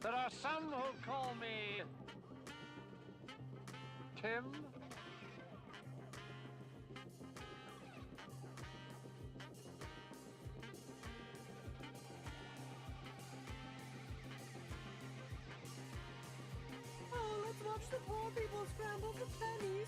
There are some who call me Tim. Oh, let's watch the poor people scramble for pennies.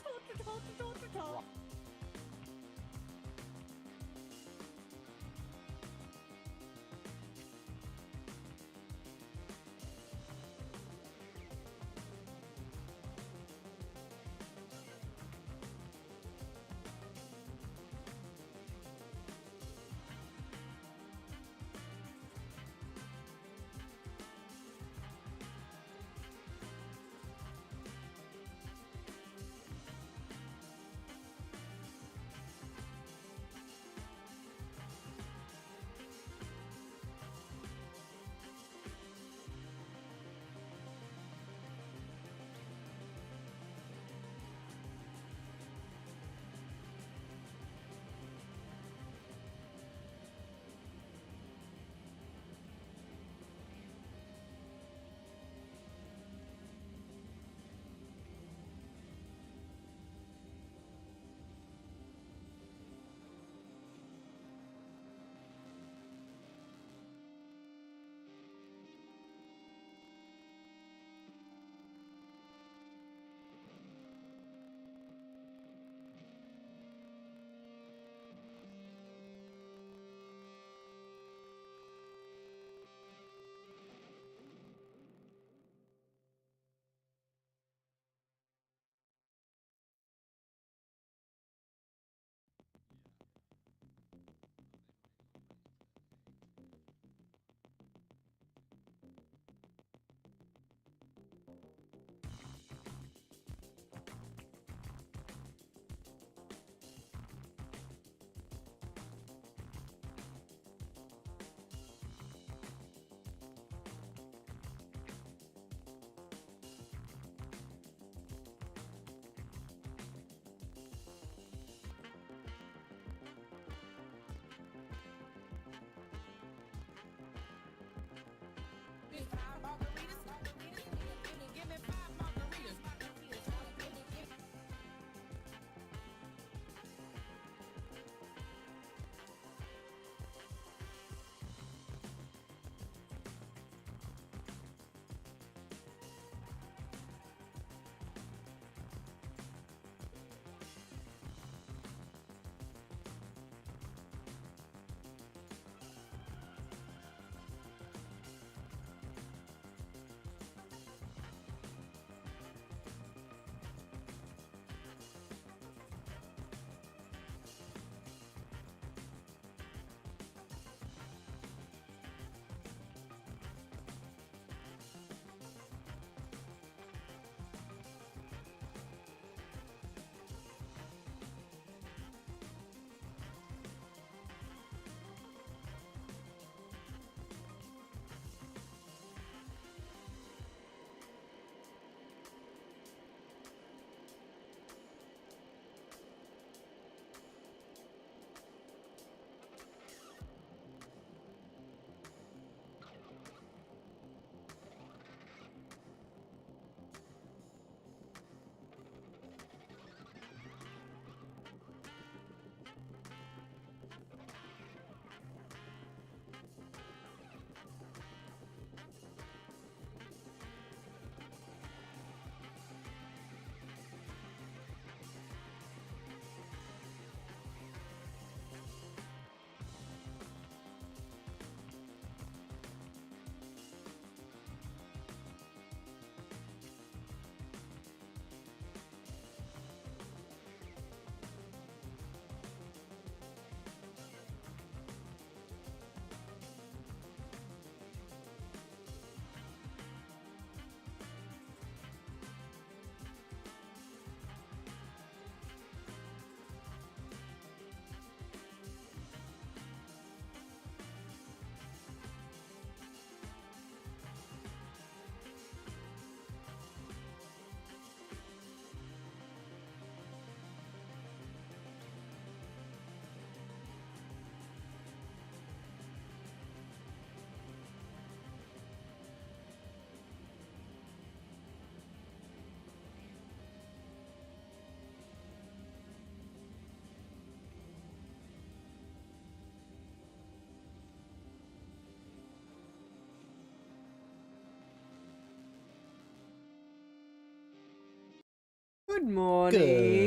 Good morning,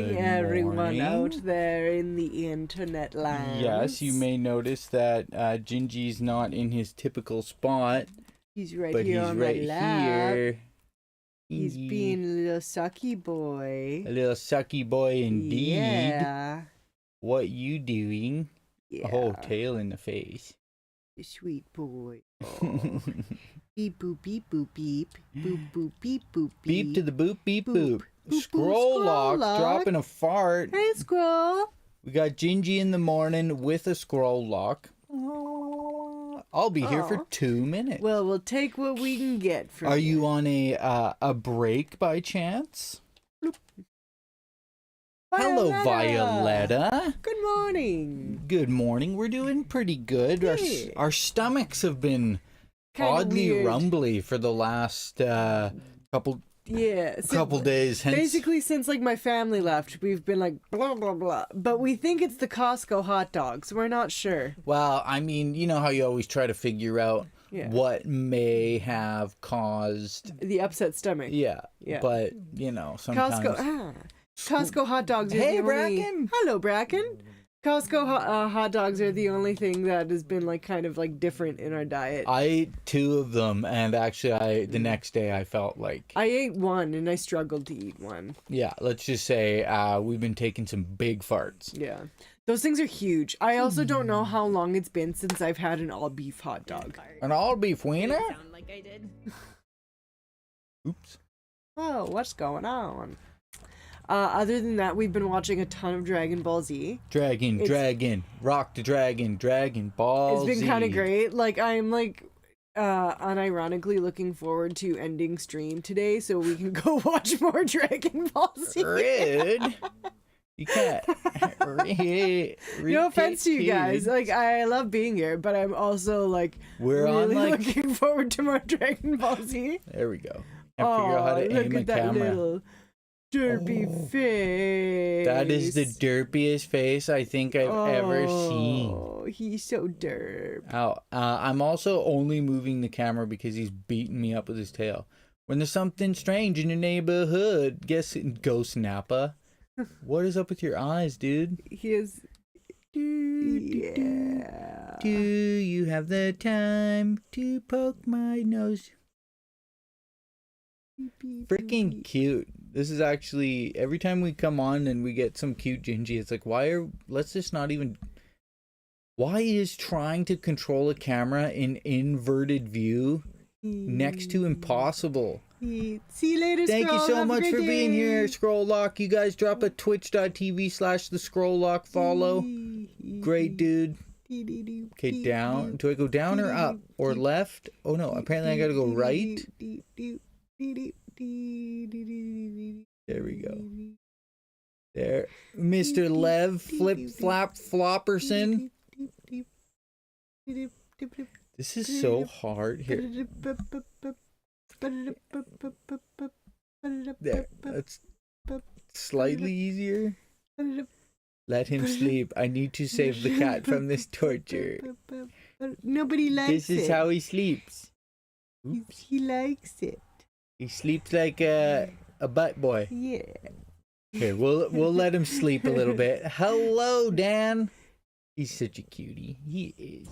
Good everyone morning. out there in the internet land. Yes, you may notice that Jinjee's not in his typical spot, He's right but here he's on right my lap. here. He's Jinjee. being a little sucky boy. A little sucky boy indeed. Yeah. What you doing? Yeah. Oh, tail in the face. Sweet boy. Oh. Beep boop beep boop beep. Boop boop beep boop beep. Beep to the boop, beep boop. Boop. Boop, Scroll boop, lock, Scroll-Lock. dropping a fart. Hey, Scroll. We got Jinjee in the morning with a scroll lock. I'll be here for Aw. 2 minutes. Well, we'll take what we can get from Are you on a break by chance? Hello, Violetta. Good morning. Good morning. We're doing pretty good. Yeah. Our stomachs have been Kinda oddly weird. rumbly for the last couple Yeah. days. Hence, Basically, since like my family left, we've been like blah blah blah. But we think it's the Costco hot dogs. We're not sure. well, I mean, you know how you always try to figure out Yeah. what may have caused. The upset stomach. Yeah. Yeah. But you know, sometimes. Costco hot dogs are Hey, the only... Bracken. Hello, Bracken. Costco hot dogs are the only thing that has been like kind of like different in our diet. I ate 2 of them, and actually, the next day I felt like. I ate one and I struggled to eat one. Yeah, let's just say we've been taking some big farts. Yeah. Those things are huge. I also don't know how long it's been since I've had an all beef hot dog. An all beef wiener? Sound like I did. Oops. Oh, what's going on? Other than that, we've been watching a ton of Dragon Ball Z. Dragon, rock the Dragon Ball It's been Z. kind of great. Like, I'm like unironically looking forward to ending stream today so we can go watch more Dragon Ball Z. Rude. You can't. No offense to you guys. Like, I love being here, but I'm also like We're on, really like- looking forward to more Dragon Ball Z. There we go. Can't figure out how to look aim a at that camera. little derpy face. That is the derpiest face I think I've ever seen. Oh, he's so derp. Ow. I'm also only moving the camera because he's beating me up with his tail. When there's something strange in your neighborhood, Ghost Nappa. What is up with your eyes, dude? He is. Yeah. Do you have the time to poke my nose? Freaking cute. This is actually, every time we come on and we get some cute Jinjee, it's like, let's just not even, why is trying to control a camera in inverted view next to impossible? See you later, Thank you Scroll. so Have a much good for being day. here, Scroll Lock. You guys drop a twitch.tv/the Scroll Lock follow. Great dude. Okay, down. Do I go down or up or left? Oh no, apparently I gotta go right. There we go. There. Mr. Lev Flip Flap Flopperson. This is so hard here. There. That's slightly easier. Let him sleep. I need to save the cat from this torture. Nobody likes This it. is how he sleeps. He likes it. He sleeps like a butt boy. Yeah. Here, we'll let him sleep a little bit. Hello, Dan. He's such a cutie. He is.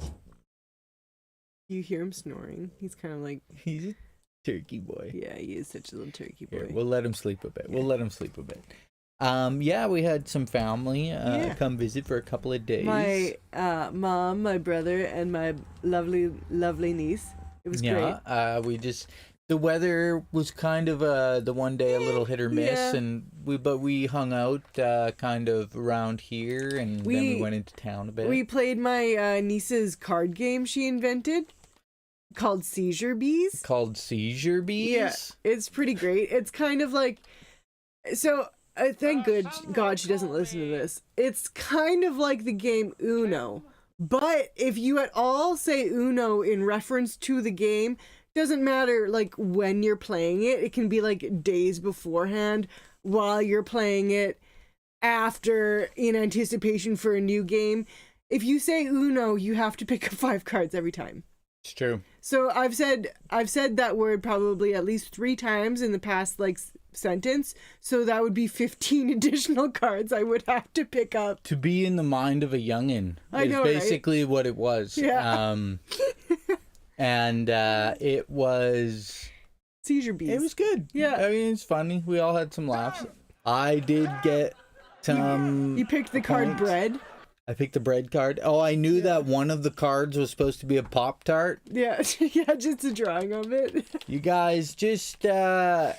You hear him snoring. He's kind of like, He's a turkey boy. yeah, he is such a little turkey boy. Here, we'll let him sleep a bit. We'll let him sleep a bit. Yeah, we had some family come visit for a couple of days. My mom, my brother, and my lovely niece. It was great. We just, the weather was kind of the one day a little hit or miss, Yeah. and we hung out kind of around here, and then we went into town a bit. We played my niece's card game she invented called Seizure Bees. Called Seizure Bees. Yeah, it's pretty great. It's kind of like, so thank God she doesn't listen to this. It's kind of like the game Uno, but if you at all say Uno in reference to the game, doesn't matter like when you're playing it. It can be like days beforehand, while you're playing it, after, in anticipation for a new game. If you say Uno, you have to pick up 5 cards every time. It's true. So I've said that word probably at least 3 times in the past like sentence. So that would be 15 additional cards I would have to pick up. To be in the mind of a youngin'. I know, is basically what it was. Yeah. And it was... Seizure bees. It was good. Yeah. I mean, it's funny. We all had some laughs. I did get some... You picked the card points. bread. I picked the bread card. Oh, I knew that one of the cards was supposed to be a Pop-Tart. Yeah, yeah, just a drawing of it. You guys, just, just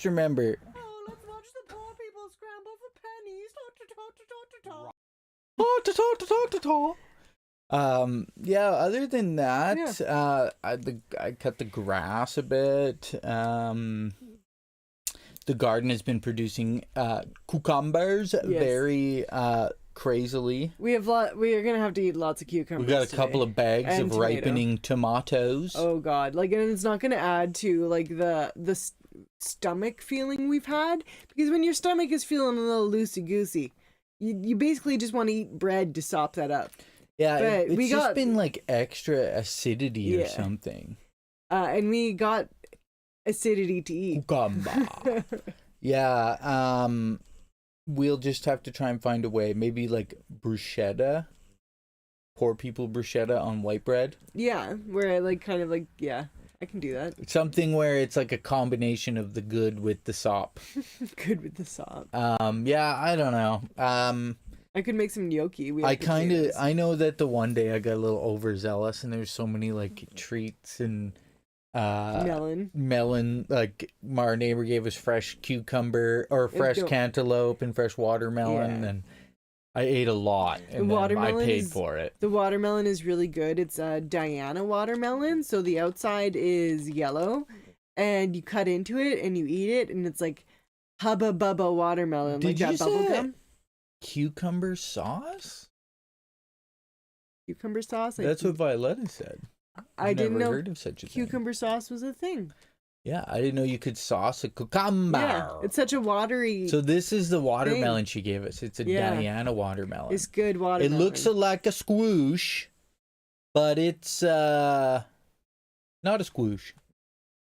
remember. Oh, let's watch the poor people scramble for pennies. Yeah, other than that, Yeah. I cut the grass a bit. The garden has been producing cucumbers very crazily. We are gonna have to eat lots of cucumbers. We got a couple of bags And of ripening tomatoes. Oh god, like, and it's not gonna add to like the stomach feeling we've had, because when your stomach is feeling a little loosey goosey, you basically just want to eat bread to sop that up. Yeah, But it's we just got- been like extra acidity or Yeah. something. And we got acidity to eat. Cucumber. Yeah, we'll just have to try and find a way. Maybe like bruschetta. Poor people bruschetta on white bread. Yeah, where I like kind of like, yeah, I can do that. Something where it's like a combination of the good with the sop. Good with the sop. Yeah, I don't know. I could make some gnocchi. We have I know that the one day I got a little overzealous and there's so many like treats and melon, like our neighbor gave us fresh cucumber or fresh cantaloupe and fresh watermelon, and I ate a lot and then I paid for it. The watermelon is really good. It's a Diana watermelon, so the outside is yellow and you cut into it and you eat it and it's like Hubba Bubba watermelon. Did like that you bubble say gum. Cucumber sauce? Cucumber sauce? That's what Violetta said. I didn't know heard of such a thing. cucumber sauce was a thing. Yeah, I didn't know you could sauce a cucumber. Yeah, it's such a watery. So this is the watermelon she gave us. It's a Diana watermelon. It's good watermelon. It looks like a squoosh, but it's not a squoosh.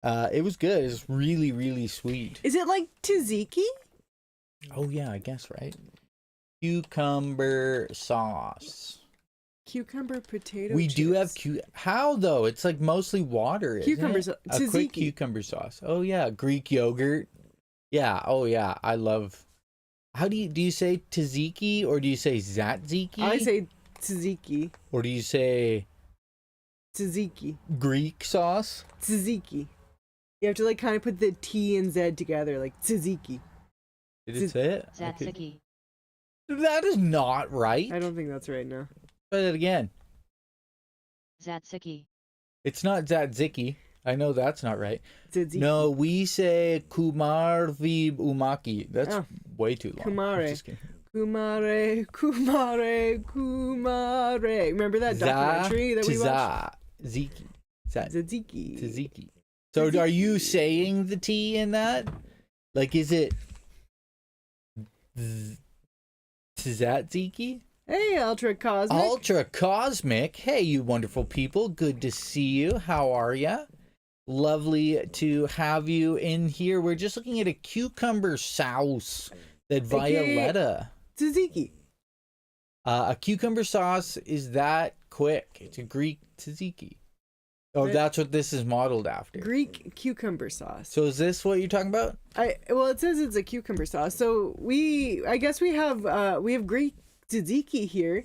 It was good. It's really, really sweet. Is it like tzatziki? Oh yeah, I guess, right? Cucumber sauce. Cucumber potato We chips. do have how though? It's like mostly water. Cucumber isn't it? sauce. A quick Tzatziki. cucumber sauce. Oh yeah, Greek yogurt. Yeah. Oh yeah, I love. How do you say tzatziki or do you say zatziki? I say tzatziki. Or do you say Tzatziki. Greek sauce? Tzatziki. You have to like kind of put the T and Z together, like tzatziki. Did it say it? Zatziki. That is not right. I don't think that's right now. Try that again. Zatziki. It's not zatziki. I know that's not right. Tzatziki. No, we say kumarvi umaki. That's way too long. Kumare. I'm just kidding. Kumare, kumare, kumare. Remember that documentary that we watched? Ziki. Tzatziki. Tzatziki. So are you saying the T in that? Like, is it tzatziki? Hey, Ultra Cosmic. Ultra Cosmic. Hey, you wonderful people. Good to see you. How are ya? Lovely to have you in here. We're just looking at a cucumber sauce that Violetta. Tzatziki. A cucumber sauce is that quick. It's a Greek tzatziki. Oh, that's what this is modeled after. Greek cucumber sauce. So is this what you're talking about? Well, it says it's a cucumber sauce. So I guess we have Greek tzatziki here.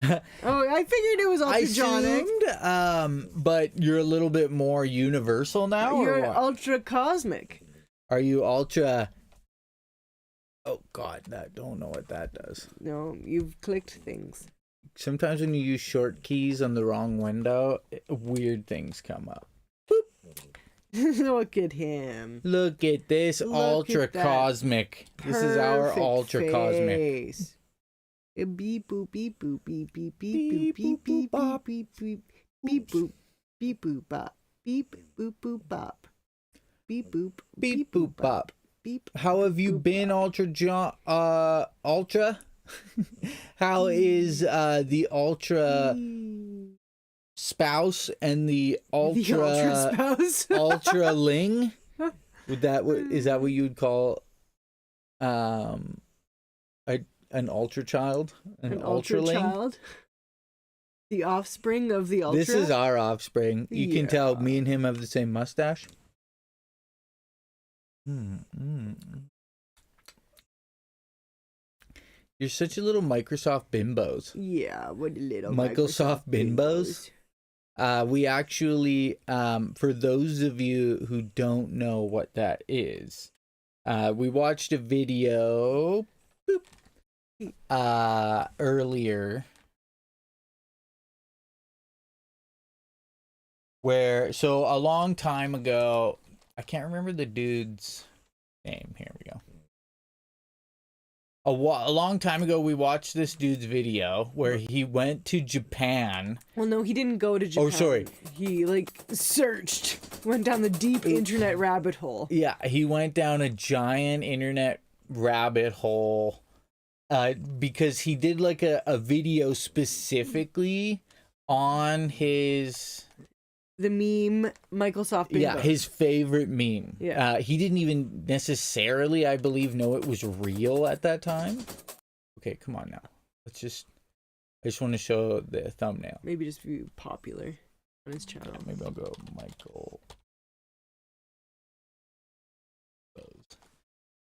Oh, I figured it was I ultrajonic. assumed, but you're a little bit more universal now, or You're what? ultra cosmic. Are you ultra? Oh God, that don't know what that does. No, you've clicked things. Sometimes when you use short keys on the wrong window, weird things come up. Look at him. Look at this Look ultra at that cosmic. This is our Perfect ultra cosmic. face. Beep boop beep boop beep beep beep boop beep beep beep beep beep boop beep boop bop beep boop boop bop beep boop Beep boop bop. beep. How have you been, Ultra? Ultra? How is the Ultra spouse and the The ultra ultra spouse. ultra ling. Is that what you would call an ultra child? An ultra ultra child. The offspring of the ultra. This is our offspring. You can tell me and him have the same mustache. You're such a little Microsoft bimbos. Yeah, what a little Microsoft bimbos. We actually, for those of you who don't know what that is, we watched a video earlier where, so a long time ago, I can't remember the dude's name. Here we go. A long time ago, we watched this dude's video where he went to Japan. Well, no, he didn't go to Japan. Oh, sorry. He, went down the deep internet rabbit hole. Yeah, he went down a giant internet rabbit hole because he did like a video specifically on his... The meme, Microsoft Bimbo. Yeah, his favorite meme. Yeah. He didn't even necessarily, I believe, know it was real at that time. Okay, come on now. I just want to show the thumbnail. Maybe just be popular on his channel. Yeah, maybe I'll go Michael.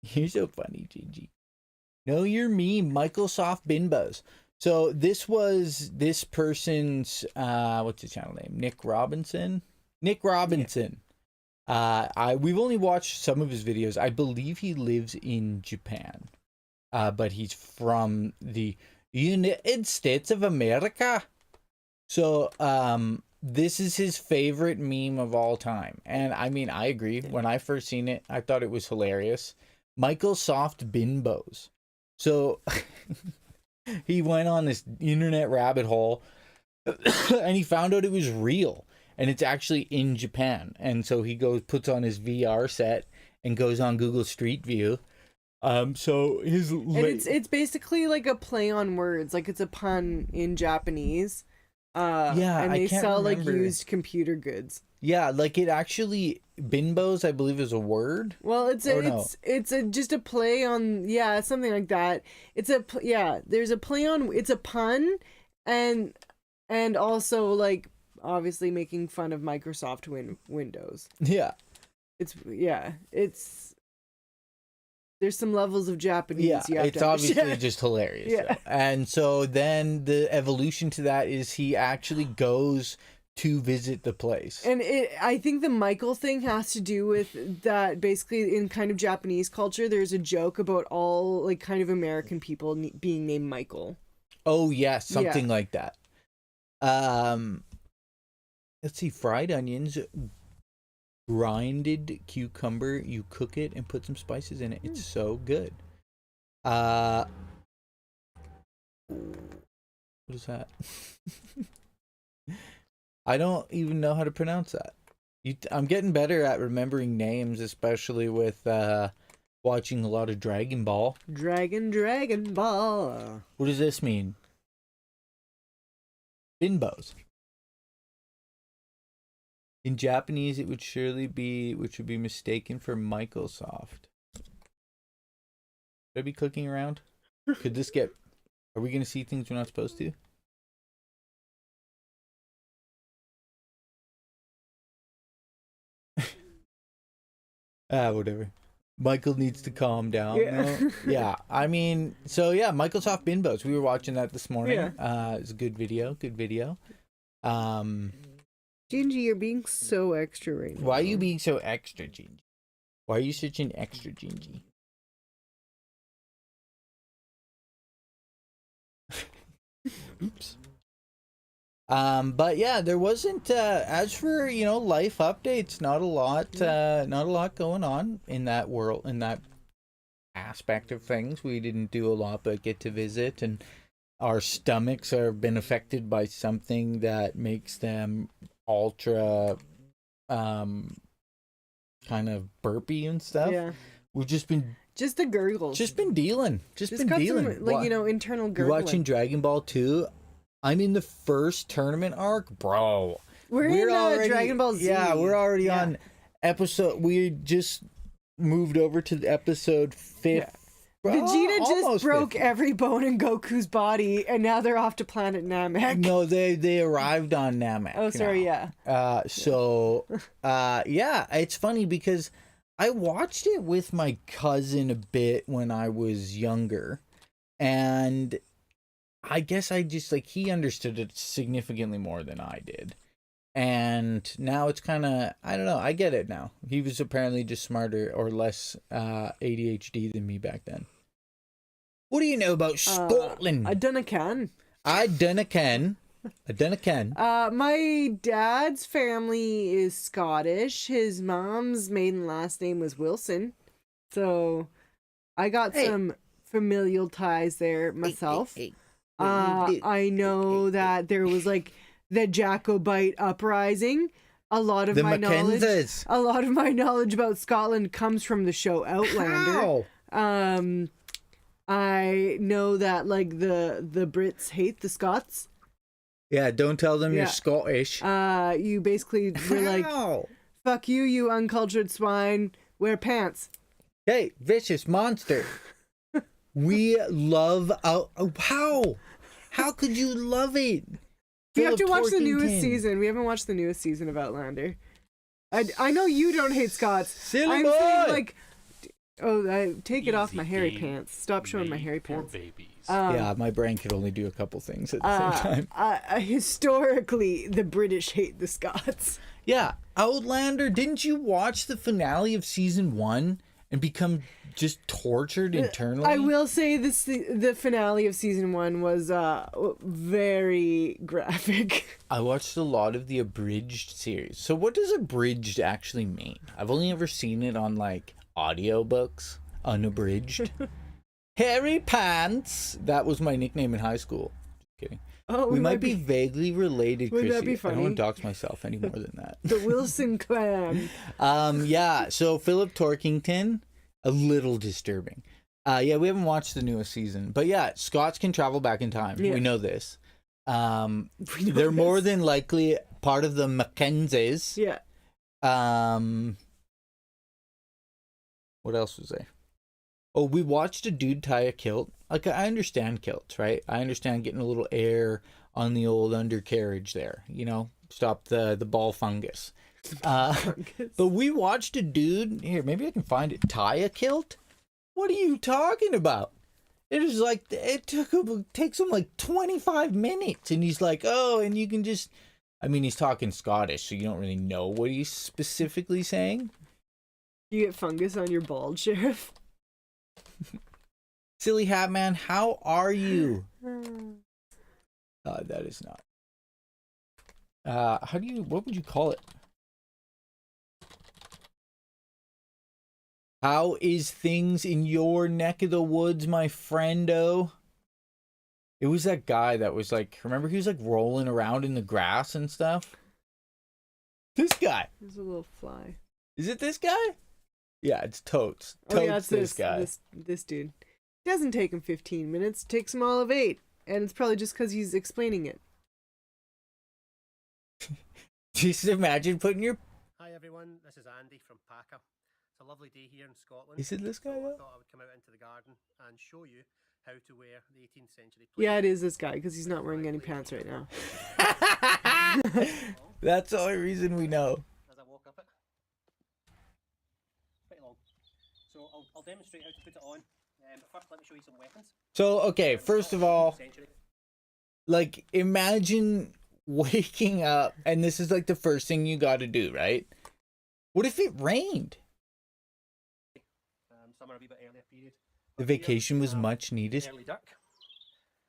You're so funny, Jinjee. Know your meme, Microsoft Bimbos. So this was this person's what's his channel name? Nick Robinson. We've only watched some of his videos. I believe he lives in Japan. But he's from the United States of America. So this is his favorite meme of all time. And I mean, I agree. When I first seen it, I thought it was hilarious. Microsoft Bimbos. So he went on this internet rabbit hole and he found out it was real and it's actually in Japan. And so he puts on his VR set and goes on Google Street View. So it's basically like a play on words, like it's a pun in Japanese. Yeah, and they sell remember. like used computer goods. Yeah, like it actually, bimbos, I believe, is a word. Well, it's just a play on, yeah, something like that. There's a play on, it's a pun, and also like obviously making fun of Microsoft Windows. Yeah, there's some levels of Japanese. Yeah, you have it's to obviously just hilarious. Yeah. And so then the evolution to that is he actually goes to visit the place. And I think the Michael thing has to do with that. Basically, in kind of Japanese culture, there's a joke about all like kind of American people being named Michael. Oh yes, something like that. Let's see, fried onions, grinded cucumber. You cook it and put some spices in it. It's so good. What is that? I don't even know how to pronounce that. I'm getting better at remembering names, especially with watching a lot of Dragon Ball. Dragon Ball. What does this mean? Bimbos. In Japanese, it would surely be, which would be mistaken for Microsoft. Should I be clicking around? Could this get... Are we going to see things we're not supposed to? Whatever. Michael needs to calm down. Yeah. Yeah. I mean, so yeah, Microsoft Bimbos. We were watching that this morning. Yeah. It's a good video. Jinjee, you're being so extra right now. Why are you being so extra, Jinjee? Why are you such an extra, Jinjee? Oops. But yeah, there wasn't as for, life updates, not a lot going on in that world, in that aspect of things. We didn't do a lot but get to visit, and our stomachs have been affected by something that makes them ultra kind of burpy and stuff. Yeah. We've just the gurgles. been dealing. Just been got dealing. some, like, internal gurgling. You watching Dragon Ball 2? I'm in the first tournament arc, bro. We're in already, Dragon Ball Z. Yeah, we're already on episode. We just moved over to the episode 5th. Yeah. Vegeta just broke 50. every bone in Goku's body, and now they're off to planet Namek. No, they arrived on Namek. Oh, sorry, yeah. Yeah, it's funny because I watched it with my cousin a bit when I was younger, and I guess I just, like, he understood it significantly more than I did. And now it's kind of, I don't know, I get it now. He was apparently just smarter or less ADHD than me back then. What do you know about Scotland? I dunna can. I dunna can. My dad's family is Scottish. His mom's maiden last name was Wilson. So I got some familial ties there myself. I know that there was like the Jacobite uprising. A lot of my knowledge about Scotland comes from the show Outlander. How? I know that like the Brits hate the Scots. Yeah, don't tell them you're Scottish. You basically were like, fuck you, you uncultured swine, wear pants. Hey, vicious monster. We love how could you love it? You have to watch the newest season. We haven't watched the newest season of Outlander. I know you don't hate Scots. Silly I'm boy. saying like, I take it off my hairy pants. Stop showing my hairy pants. Yeah, my brain could only do a couple things at the same time. Historically, the British hate the Scots. Yeah, Outlander. Didn't you watch the finale of season 1 and become just tortured internally? I will say the finale of season 1 was very graphic. I watched a lot of the abridged series. So what does abridged actually mean? I've only ever seen it on like audiobooks, unabridged. Hairy Pants. That was my nickname in high school. Just kidding. Oh, we might be vaguely related, Wouldn't Krissy. that be funny? I don't want to dox myself any more than that. The Wilson clan. Yeah, so Philip Torkington, a little disturbing. Yeah, we haven't watched the newest season. But yeah, Scots can travel back in time. Yeah. We know this. They're more than likely part of the Mackenzies. Yeah. What else was there? Oh, we watched a dude tie a kilt. Like, I understand kilts, right? I understand getting a little air on the old undercarriage there, you know, stop the ball fungus. But we watched a dude, here, maybe I can find it, tie a kilt? What are you talking about? It is like, takes him like 25 minutes. And he's like, oh, and you can just, I mean, he's talking Scottish, so you don't really know what he's specifically saying. You get fungus on your bald, Sheriff. Silly Hat Man, how are you? That is not. What would you call it? How is things in your neck of the woods, my friendo? It was that guy that was like, remember he was like rolling around in the grass and stuff? This guy. There's a little fly. Is it this guy? Yeah, it's Totes. Oh yeah, it's this guy. This dude. It doesn't take him 15 minutes. It takes him all of 8. And it's probably just because he's explaining it. Just imagine putting your... Hi everyone, this is Andy from Packer. It's a lovely day here in Scotland. Is it this guy So I though? thought I would come out into the garden and show you how to wear the 18th century plate. Yeah, it is this guy because he's not wearing any pants right now. That's the only reason we know. As I walk up it. Quite long. So I'll demonstrate how to put it on. But first let me show you some weapons. So, okay, first of all, 18th century. like, imagine waking up and this is like the first thing you got to do, right? What if it rained? Summer a wee bit earlier period. The vacation was much needed. Early duck.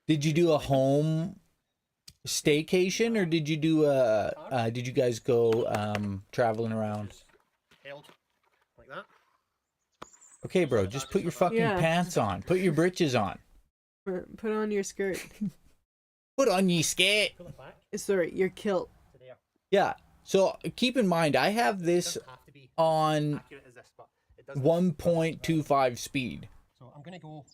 Did you do a home staycation or did you do did you guys go traveling around? Held like that. Okay, bro, just put your fucking pants on. Put your britches on. Put on your skirt. Put on ye skate. Pull it back Sorry, your kilt. to there. Yeah. So keep in mind, I have It this doesn't have to be on accurate as this, but it does 1.25 speed. So I'm going to go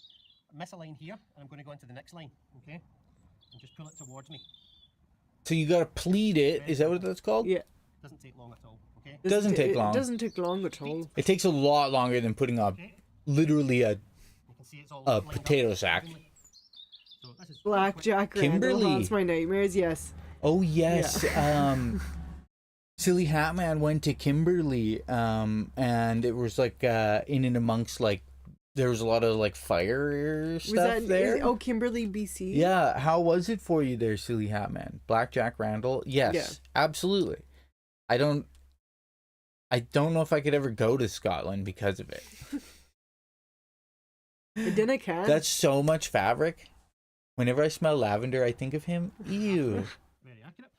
miss a line here, and I'm going to go into the next line, okay? and just pull it towards me. So you gotta pleat it. Is that what that's called? Yeah. Doesn't take long at all. Okay. It doesn't take long. It doesn't take long at all. It takes a lot longer than putting up literally a You can see it's all a lined up potato sack. evenly. So this is Blackjack Randall Kimberly. haunts my nightmares. Yes. Oh yes. Silly Hat Man went to Kimberly, and it was like in and amongst like there was a lot of like fire stuff there. Oh, Kimberly, BC. Yeah, how was it for you there, Silly Hat Man? Blackjack Randall? Yes, Yeah. absolutely. I don't know if I could ever go to Scotland because of it. Then I can. That's so much fabric. Whenever I smell lavender, I think of him. Ew. very accurate.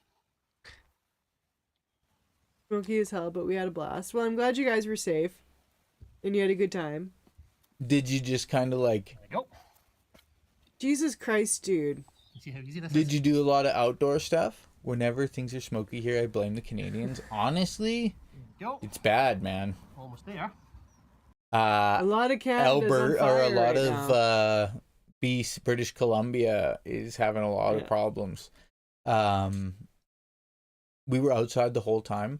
smoky as hell, but we had a blast. Well, I'm glad you guys were safe and you had a good time. Did you just kind of like... There we go. Jesus Christ, dude. You see how easy this Did is? you do a lot of outdoor stuff? Whenever things are smoky here, I blame the Canadians. Honestly, There we go. it's bad, man. Almost there. A lot of Canada's Alberta, on or fire a lot right of now. BC, British Columbia is having a lot of Yeah. problems. We were outside the whole time.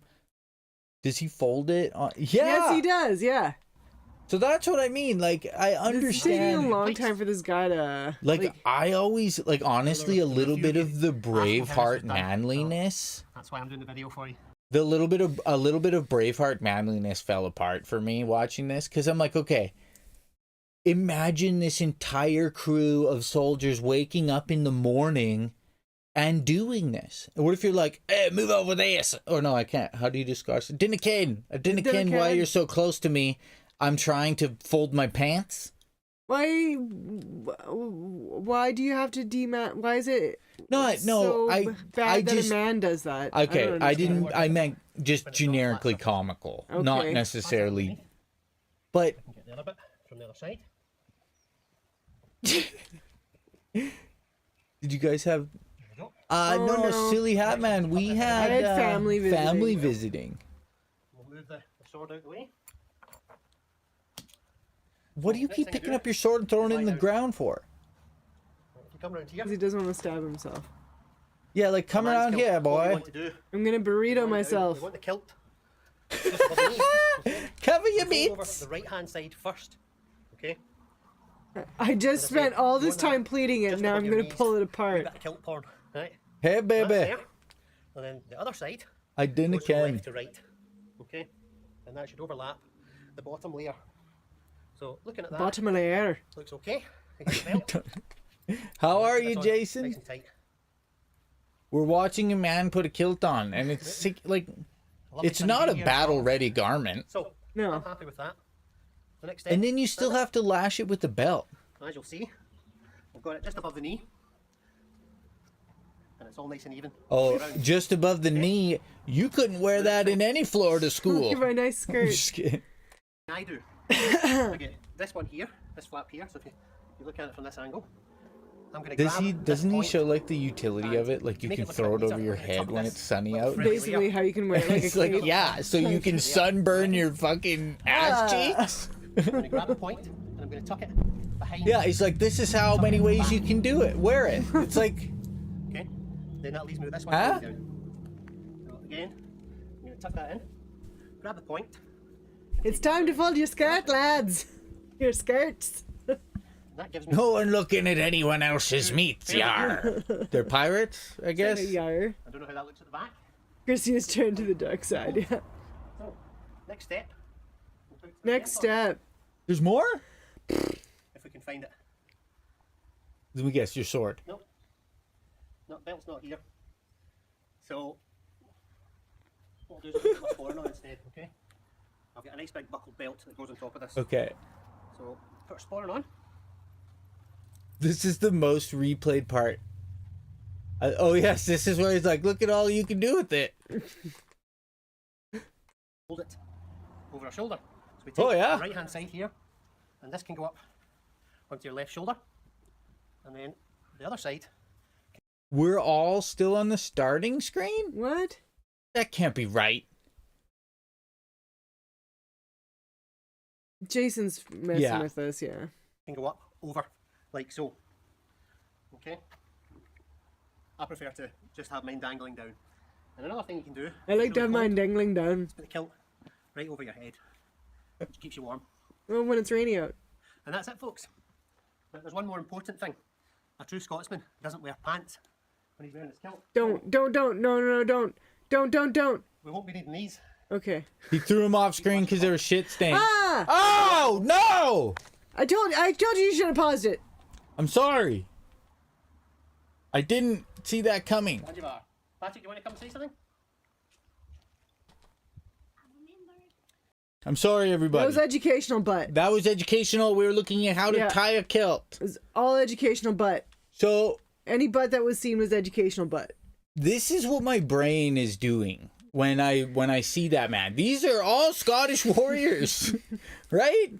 Does he fold it on? Yeah. Yes, he does. Yeah. So that's what I mean. Like, I It's taking a understand. long time for this guy to Like, I always, like, honestly, a little bit of the Asking Braveheart how this was done. manliness. That's why I'm doing the video for you. A little bit of Braveheart manliness fell apart for me watching this, because I'm like, okay, imagine this entire crew of soldiers waking up in the morning and doing this. And what if you're like, hey, move over this? Or no, I can't. How do you discuss it? Dinna ken why you're so close to me. I'm trying to fold my pants. Why do you have to why is it so bad that just a man does that? okay. don't I understand. meant just generically comical, not Okay. necessarily. But Get the other bit from the other side. did you guys have? There we go. no. Silly Hat Man. We had, had family visiting. Family visiting. We'll move the sword out of the way. What do you Next keep thing to picking do up your sword and throwing it in the find out. ground for? If you come around here, 'Cause he doesn't want to stab himself. Yeah, like come man's around kilt. here, What we boy. want to do, I'm gonna we burrito want myself. We want the kilt. Just above the knee, okay? Cover your Fold over meats. the right hand side first. Okay? I just As I spent say, all you this want that time pleating it. just Now above I'm your gonna knees. pull it Wee apart. bit of kilt porn, right? Hey, That's baby. there. And then the other side I didn't goes from can. left to right. Okay? And that should overlap the bottom layer. So looking at that, Bottom of the air. looks okay. You get the belt. How are you, That's on, Jason? Nice and tight. We're watching a man put a kilt on, and it's sick, like Lovely it's sunny not day a here. battle-ready garment. So No. I'm happy with that. The next step, And then you still have to lash it with the belt. as you'll see, I've got it just above the knee. And it's all nice and even. Oh, Round. just above the knee. You couldn't wear that in any Florida school. Look at my nice skirt. Just kidding. I do. I get this one here, this flap here. So if you look at it from this angle, I'm going to grab this Doesn't he point show like the utility of it? Like you make can it look throw like it these over are your on top head of when this it's sunny little out. frilly Basically, layer. how you can wear it like a It's like, cape. yeah, so you can sunburn your fucking ass cheeks. I'm going to grab a point and I'm going to tuck it behind. Yeah, it's like, this is how many ways you can do it. Wear it. It's like, Okay. Then that leaves me with this one Huh? going down. So again, I'm going to tuck that in. Grab the point. It's time to fold your skirt, lads. Your skirts. And that gives me. no one looking at anyone else's meats, yar. They're pirates, I guess. Yar. I don't know how that looks at the back. Krissy has turned to the dark side. Yeah. So next step. we'll put Next the belt on, step. There's more? if we can find it. Let me guess, your sword. Nope. No, belt's not here. So what I'll do is I'll put my sporran on instead, okay? I've got a nice big buckled belt that goes on top of this. Okay. So put a sporran on. This is the most replayed part. Oh, yes, this is where he's like, look at all you can do with it. Hold it over our shoulder. So we take Oh, yeah. the right hand side here, and this can go up onto your left shoulder. And then the other side, We're all still on the starting screen? What? That can't be right. Jason's messing Yeah. with us, yeah. can go up over like so. Okay? I prefer to just have mine dangling down. And another thing you can do. I like to have mine dangling down. Put the kilt right over your head, which keeps you warm. Well, when it's rainy out. And that's it, folks. But there's one more important thing. A true Scotsman doesn't wear pants when he's wearing his kilt. Don't, no, don't. We won't be needing these. Okay. He threw him off screen because there was shit stains. Ah! Oh no! I told you should have paused it. I'm sorry. I didn't see that coming. Patrick, you want to come say something? I'm sorry, everybody. That was educational, but That was educational. We were looking at how to Yeah. tie a kilt. it was all educational, but So any butt that was seen was educational, but this is what my brain is doing when I see that man. These are all Scottish warriors, right?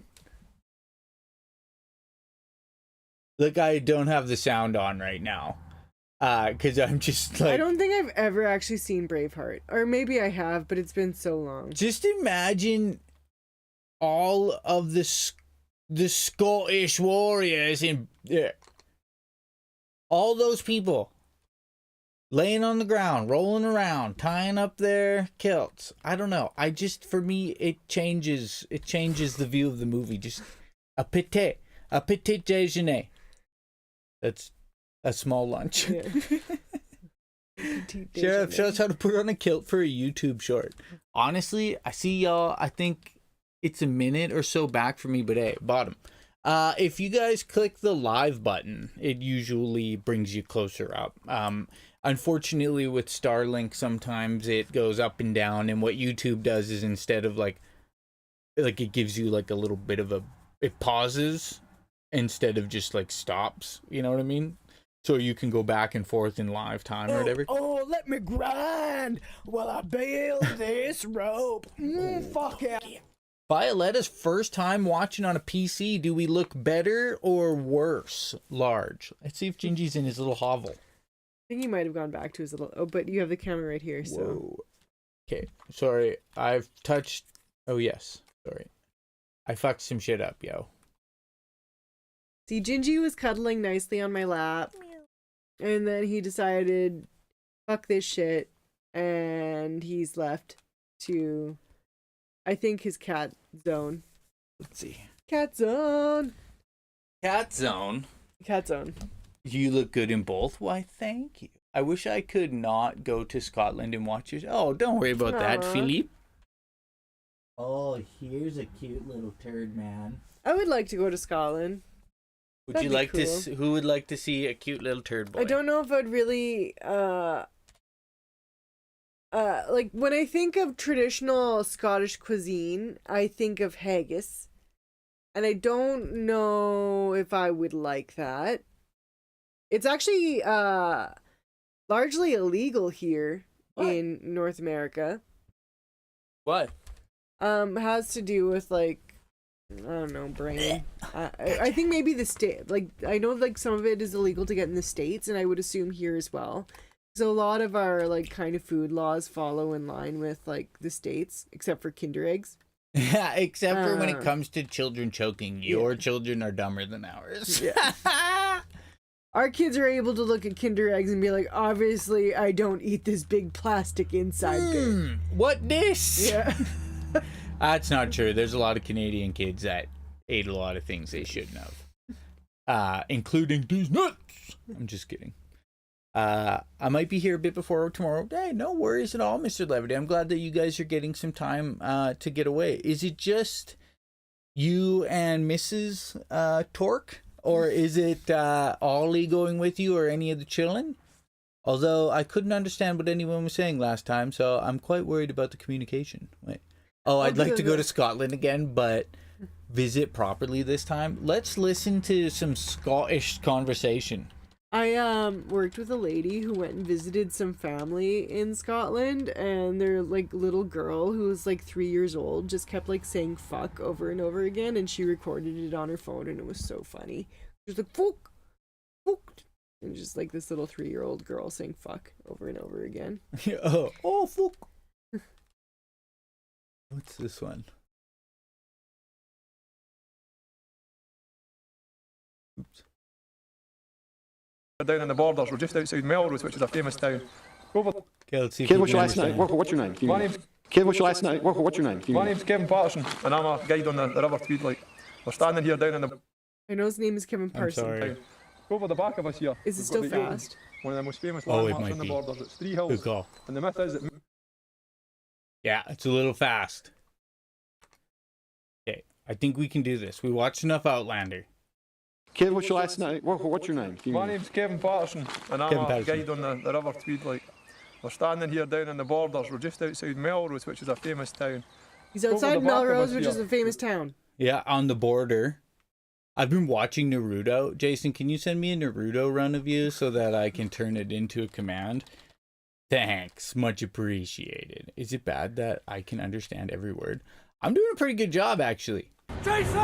Look, I don't have the sound on right now, because I'm just like. I don't think I've ever actually seen Braveheart, or maybe I have, but it's been so long. Just imagine all of the Scottish warriors in all those people laying on the ground, rolling around, tying up their kilts. I don't know. For me, it changes the view of the movie. Just a petit déjeuner. That's a small lunch. Yeah. Sheriff shows how to put on a kilt for a YouTube short. Honestly, I see y'all. I think it's a minute or so back for me, but hey, bottom. If you guys click the live button, it usually brings you closer up. Unfortunately, with Starlink, sometimes it goes up and down, and what YouTube does is instead of like it gives you like a little bit of it pauses instead of just like stops. You know what I mean? So you can go back and forth in live time or whatever. Oh, let me grind while I build this rope. Fuck yeah. Violetta's first time watching on a PC. Do we look better or worse? Large. Let's see if Jinjee's in his little hovel. I think he might have gone back to his little. Oh, but you have the camera right here, so. Whoa. Okay. Sorry. I've touched. Oh, yes. Sorry. I fucked some shit up, yo. See, Jinjee was cuddling nicely on my lap, and then he decided, fuck this shit, and he's left to, I think, his cat zone. Let's see. Cat zone. Cat zone. Cat zone. You look good in both. Why, thank you. I wish I could not go to Scotland and watch yours. Oh, don't worry about that, Aw. Philippe. Oh, here's a cute little turd, man. I would like to go to Scotland. Would That'd you be like to? cool. Who would like to see a cute little turd boy? I don't know if I'd really, like, when I think of traditional Scottish cuisine, I think of haggis. And I don't know if I would like that. It's actually, largely illegal here in North America. What? Has to do with, like, I don't know, brain. I think maybe the state, like, I know like some of it is illegal to get in the States, and I would assume here as well. So a lot of our like kind of food laws follow in line with like the States, except for Kinder eggs. Yeah, except for when it comes to children choking. Your children are dumber than ours. Yeah. Our kids are able to look at Kinder eggs and be like, obviously, I don't eat this big plastic inside bit. What this? Yeah. That's not true. There's a lot of Canadian kids that ate a lot of things they shouldn't have. Including these nuts. I'm just kidding. I might be here a bit before tomorrow. Hey, no worries at all, Mr. Levity. I'm glad that you guys are getting some time to get away. Is it just you and Mrs. Torque? Or is it Ollie going with you or any of the children? Although I couldn't understand what anyone was saying last time, so I'm quite worried about the communication. Wait. Oh, I'd like to go to Scotland again, but visit properly this time. Let's listen to some Scottish conversation. I worked with a lady who went and visited some family in Scotland, and their like little girl who was like 3 years old just kept like saying fuck over and over again, and she recorded it on her phone, and it was so funny. She was like fuck, fuck, and just like this little 3-year-old girl saying fuck over and over again. Oh, fuck. What's this one? Oops. down in the borders. We're just outside Melrose, which is a famous town. Over. Okay, let's see if Kid, we what's can your last name? understand. What's your name? My name's, Kid, what's your last name? What's your name? my name's Kevin Patterson, and I'm a guide on the River Tweed. Like, we're standing here down in the I know his name is Kevin I'm Parson. sorry. town. Over the back of us here. Is it we've still got the Eildon, fast? one of the most famous Oh, it landmarks might on the be. borders. It's 3 Good hills. call. And the myth is that Yeah, it's a little fast. Okay, I think we can do this. We watched enough Outlander. Kid, what's your last name? What's your name? my name's Kevin Patterson, and I'm Kevin a Patterson. guide on the River Tweed. Like, we're standing here down in the borders. We're just outside Melrose, which is a famous town. He's Over outside the back of Melrose, us which here. is a famous town. Yeah, on the border. I've been watching Naruto. Jason, can you send me a Naruto run of you so that I can turn it into a command? Thanks. Much appreciated. Is it bad that I can understand every word? I'm doing a pretty good job, actually. Jason!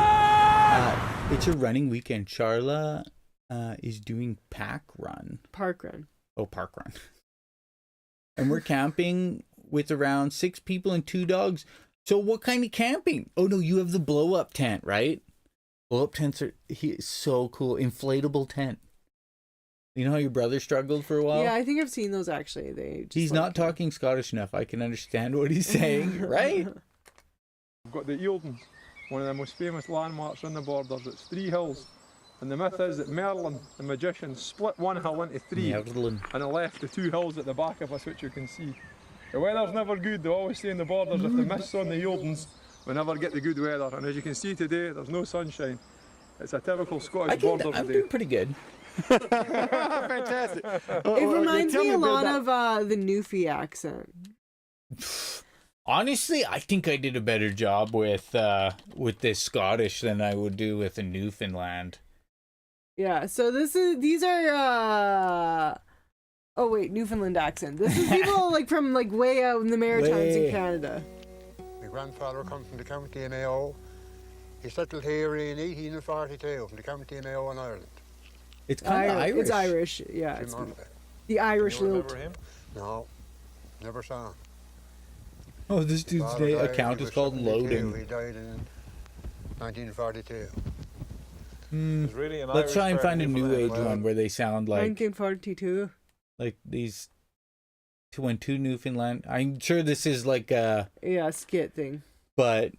It's a running weekend. Charla is doing pack run. Park run. Oh, park run. And we're camping with around 6 people and 2 dogs. So what kind of camping? Oh, no, you have the blow-up tent, right? Blow-up tents are so cool. Inflatable tent. You know how your brother struggled for a while? Yeah, I think I've seen those actually. He's not talking Scottish enough. I can understand what he's saying, right? We've got the Eildon, one of the most famous landmarks on the borders. It's 3 hills. And the myth is that Merlin, the magician, split one hill into 3 Merlin. and it left the 2 hills at the back of us, which you can see. The weather's never good. They always say in the borders, if the mist's on the Eildons, we never get the good weather. And as you can see today, there's no sunshine. It's a typical Scottish borders I'm day. doing pretty good. Fantastic. It reminds me a lot of the Newfie accent. Honestly, I think I did a better job with this Scottish than I would do with a Newfoundland. Yeah, so these are oh wait, Newfoundland accent. This is people like from like way out in the Maritimes in Canada. My grandfather comes from the county of Mayo. He settled here in 1842 from the county of Mayo in Ireland. It's kind of Irish. It's Irish, yeah. It's Jim Murphy. the Irish You lilt. remember him? No, never saw him. Oh, this dude's Father died, account he is was called 72. Loading. He died in 1942. Let's try and find a new age one where they sound like 1942. these when 2 Newfoundland. I'm sure this is like Yeah, skit thing. but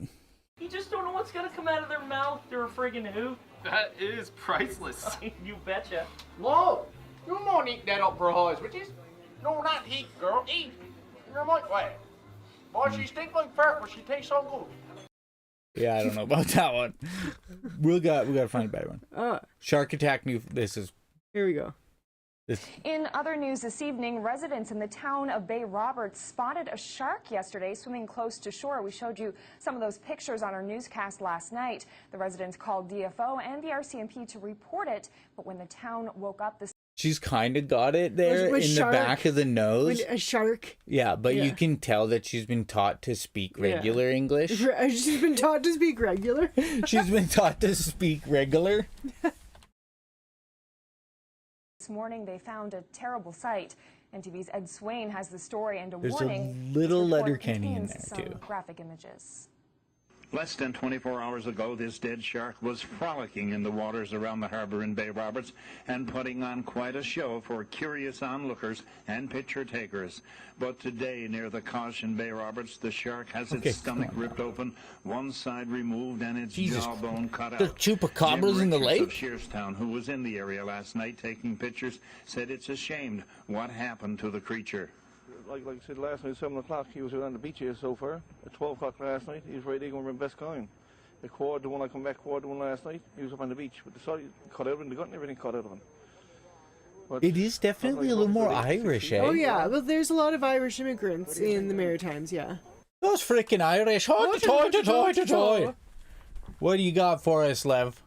You just don't know what's gonna come out of their mouth. They're a friggin' who? That is priceless. You betcha. No, you won't eat that up for eyes, would you? No, not eat, girl, eat. You're my way. Boy, she stinks like fur, but she tastes so good. yeah, I don't know about that one. we gotta find a better one. Shark Attack this is Here we go. In other news this evening, residents in the town of Bay Roberts spotted a shark yesterday swimming close to shore. We showed you some of those pictures on our newscast last night. The residents called DFO and the RCMP to report it, but when the town woke up this she's kind of got it there With in shark. the back of the nose. A shark. Yeah, but Yeah. you can tell that she's been taught to speak regular English. She's been taught to speak regular. She's been taught to speak regular. This morning they found a terrible sight. NTV's Ed Swain has the story and a There's warning. a little This report Letterkenny in contains there, some too. graphic images. Less than 24 hours ago, this dead shark was frolicking in the waters around the harbor in Bay Roberts and putting on quite a show for curious onlookers and picture takers. But today, near the Cosh in Bay Roberts, the shark has Okay, its stomach come on ripped open, one side removed, and its Jesus jawbone cut out. The chupacabras in the Jim Richards of lake? Shearstown, who was in the area last night taking pictures, said it's a shame what happened to the creature. Like I said last night, 7 o'clock, he was out on the beach here so far. At 12 o'clock last night, he was ready to go and best going. The quad, the one I come back, quad, the one last night, he was up on the beach with the side cut out and the gut and everything cut out of him. But It is definitely a little more Irish, eh? Oh yeah, but there's a lot of Irish immigrants in the Maritimes, yeah. Those freaking Irish. Toy, toy, toy, toy, toy. What do you got for us, Lev?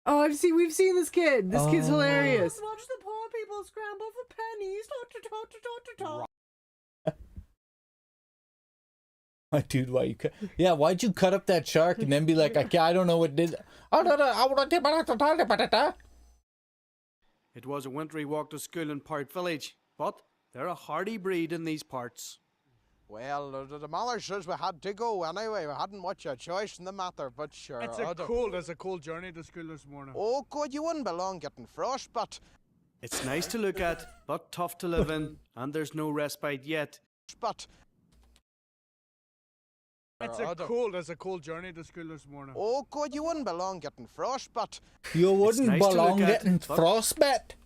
Oh, we've seen this kid. This kid's hilarious. Watch the poor people scramble for pennies. Dude, why you cut? Yeah, why'd you cut up that shark and then be like, okay, I don't know what did. It was a wintry walk to school in Port Village, but they're a hardy breed in these parts. Well, the mother says we had to go anyway. We hadn't much a choice in the matter, but sure. It's a cold journey to school this morning. Oh, God, you wouldn't be long getting frostbite. It's nice to look at, but tough to live in, and there's no respite yet. But It's a cold journey to school this morning. oh, God, you wouldn't be long getting frostbite. You wouldn't nice to belong look at, getting but- frostbite.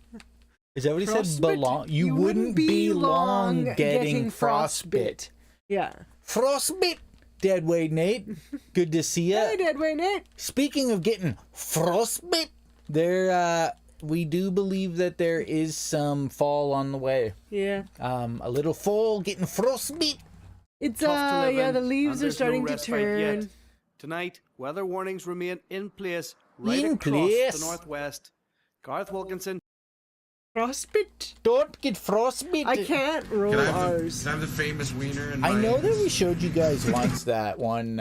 Is that what he said? Frostbite? Belong. You wouldn't be long getting frostbite. Yeah. Frostbite. Deadweight Nate. Good to see ya. Hey, Deadweight Nate. Speaking of getting frostbite, there we do believe that there is some fall on the way. Yeah. A little fall getting frostbite. It's Tough to live yeah, in, the and leaves are there's starting no to respite turn. yet. Tonight, weather warnings remain in place right In across place. the northwest. Garth Wilkinson. Frostbite. Don't get frostbite. I can't roll ours. Can I have the famous wiener in I my... know that we showed you guys once that one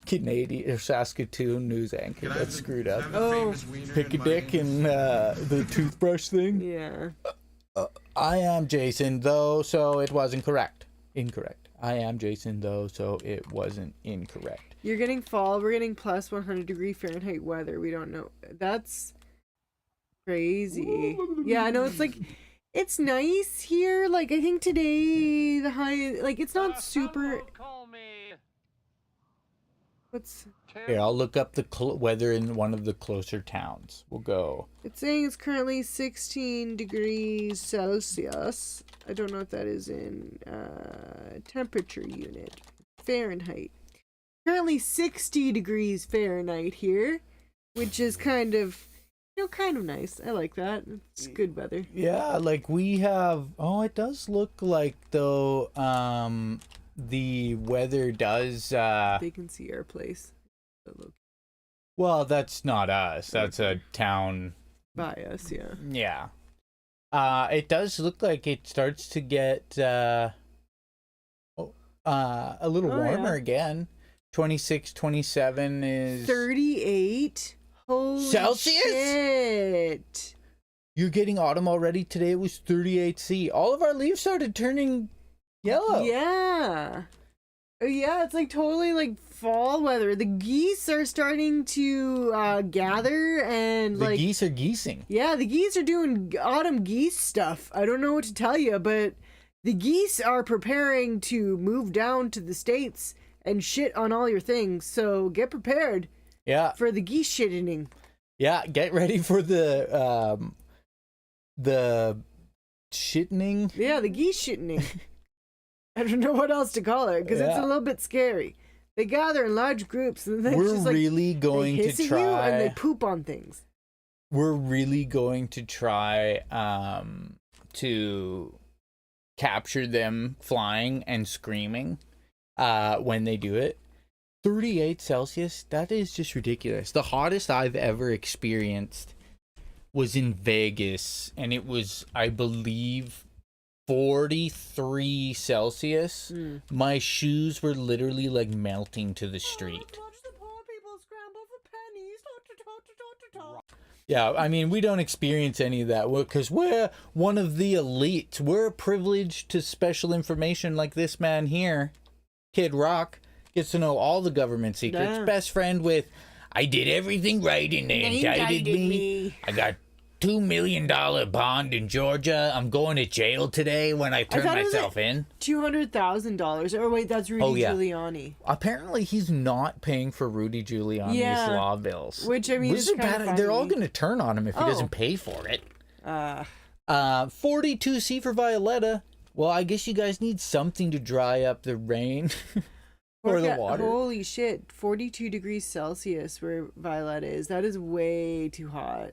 Canadian or Saskatoon news anchor that screwed up. Oh, Pick a dick and the toothbrush thing. yeah. I am Jason though, so it wasn't correct. Incorrect. I am Jason though, so it wasn't incorrect. You're getting fall. We're getting plus 100 degree Fahrenheit weather. We don't know. That's crazy. Yeah, I know. It's like, it's nice here. Like, I think today the high, like, it's not super. What's Here, I'll look up the weather in one of the closer towns. We'll go. it's saying? It's currently 16 degrees Celsius. I don't know what that is in temperature unit. Fahrenheit. Currently 60 degrees Fahrenheit here, which is kind of, kind of nice. I like that. It's good weather. Yeah, like we have. Oh, it does look like though. The weather does. They can see our place. Well, that's not us. That's a town By us, yeah. Yeah. It does look like it starts to get a little warmer again. 26, 27 is 38. Holy Celsius? shit. You're getting autumn already. Today it was 38°C. All of our leaves started turning yellow. Yeah. Yeah, it's like totally like fall weather. The geese are starting to gather and The like geese are geesing. Yeah, the geese are doing autumn geese stuff. I don't know what to tell you, but the geese are preparing to move down to the States and shit on all your things. So get prepared. Yeah. For the geese shitting. Yeah, get ready for the shitting. Yeah, the geese shitting. I don't know what else to call it because it's a little bit scary. They gather in large groups and then We're it's just like really going they to hiss at you and they try. poop on things. We're really going to try to capture them flying and screaming when they do it. 38 Celsius, that is just ridiculous. The hottest I've ever experienced was in Vegas, and it was, I believe, 43 Celsius. My shoes were literally like melting to the street. Yeah, I mean, we don't experience any of that because we're one of the elites. We're privileged to special information like this man here, Kid Rock, gets to know all the government secrets. Yeah. Best friend with, I did everything right and they indicted me. I got $2 million bond in Georgia. I'm going to jail today when I turn myself in. $200,000. Oh wait, that's Rudy Giuliani. Apparently, he's not paying for Rudy Giuliani's law bills. Which, I mean, this is is kind of bad. They're all funny. going to turn on him if he doesn't pay for it. 42C for Violetta. Well, I guess you guys need something to dry up the rain or the water. Holy shit, 42 degrees Celsius where Violet is. That is way too hot.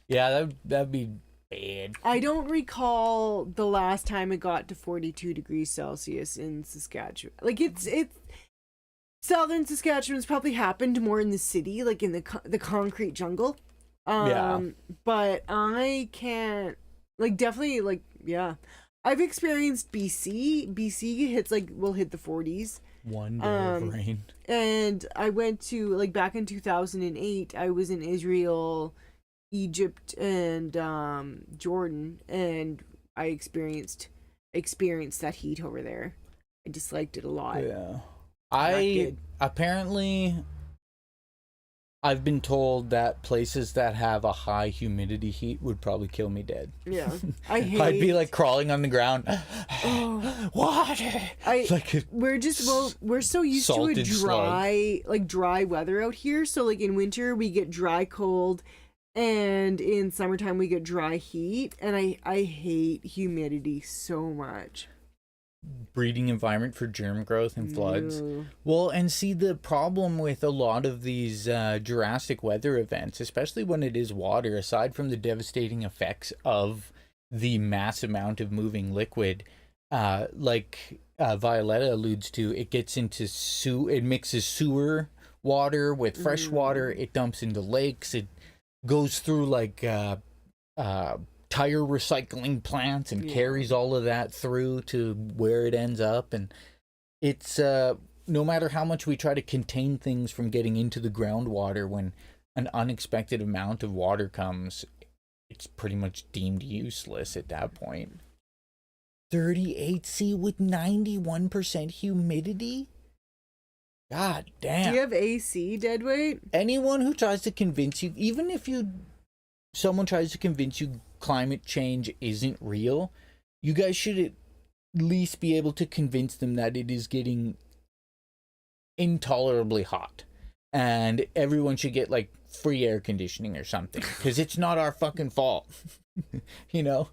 Yeah, that'd be bad. I don't recall the last time it got to 42 degrees Celsius in Saskatchewan. Like it's southern Saskatchewan's probably happened more in the city, like in the concrete jungle. But I can't, like, definitely, like, yeah. I've experienced BC. BC will hit the 40s. One day of rain. And I went to, like, back in 2008, I was in Israel, Egypt, and Jordan, and I experienced experience that heat over there. I disliked it a lot. Yeah. Good. Apparently I've been told that places that have a high humidity heat would probably kill me dead. Yeah. I'd be like crawling on the ground. Water. We're so used to a dry weather out here. So like in winter we get dry cold, and in summertime we get dry heat, and I hate humidity so much. Breeding environment for germ growth and floods. No. Well, and see, the problem with a lot of these drastic weather events, especially when it is water, aside from the devastating effects of the mass amount of moving liquid, like Violetta alludes to, it gets into it mixes sewer water with fresh water, it dumps into lakes, it goes through like tire recycling plants and carries all of that through to where it ends up. And it's no matter how much we try to contain things from getting into the groundwater, when an unexpected amount of water comes, it's pretty much deemed useless at that point. 38C with 91% humidity? God damn. Do you have AC, Deadweight? Anyone who tries to convince you, even if someone tries to convince you climate change isn't real, you guys should at least be able to convince them that it is getting intolerably hot, and everyone should get like free air conditioning or something, because it's not our fucking fault. You know,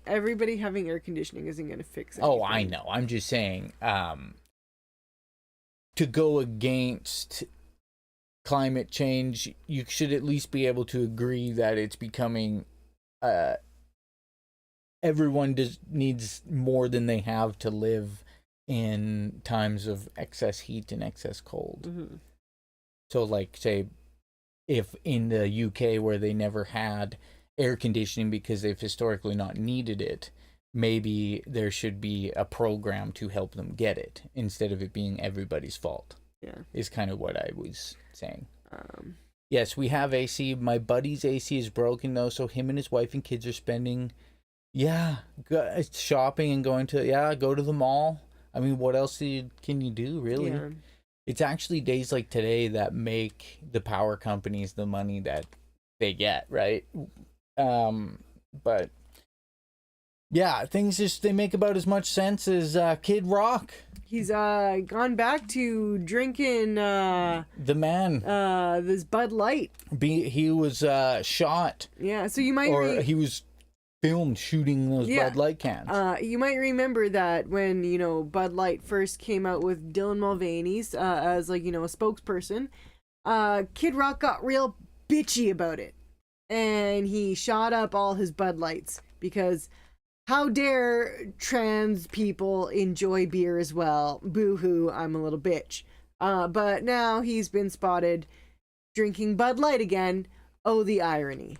everybody having air conditioning isn't going to fix anything. Oh, I know. I'm just saying, to go against climate change, you should at least be able to agree that it's becoming everyone needs more than they have to live in times of excess heat and excess cold. Mm-hmm. So like, say, if in the UK where they never had air conditioning because they've historically not needed it, maybe there should be a program to help them get it instead of it being everybody's fault. Yeah, is kind of what I was saying. Yes, we have AC. My buddy's AC is broken though, so him and his wife and kids are spending, shopping and going to, go to the mall. I mean, what else can you do, really? Yeah. It's actually days like today that make the power companies the money that they get, right? But yeah, things they make about as much sense as Kid Rock. He's gone back to drinking the man this Bud Light. He was shot. Yeah, so you might he was filmed shooting those Bud Light cans. You might remember that when Bud Light first came out with Dylan Mulvaney's as a spokesperson, Kid Rock got real bitchy about it, and he shot up all his Bud Lights because how dare trans people enjoy beer as well? Boo-hoo, I'm a little bitch. But now he's been spotted drinking Bud Light again. Oh, the irony.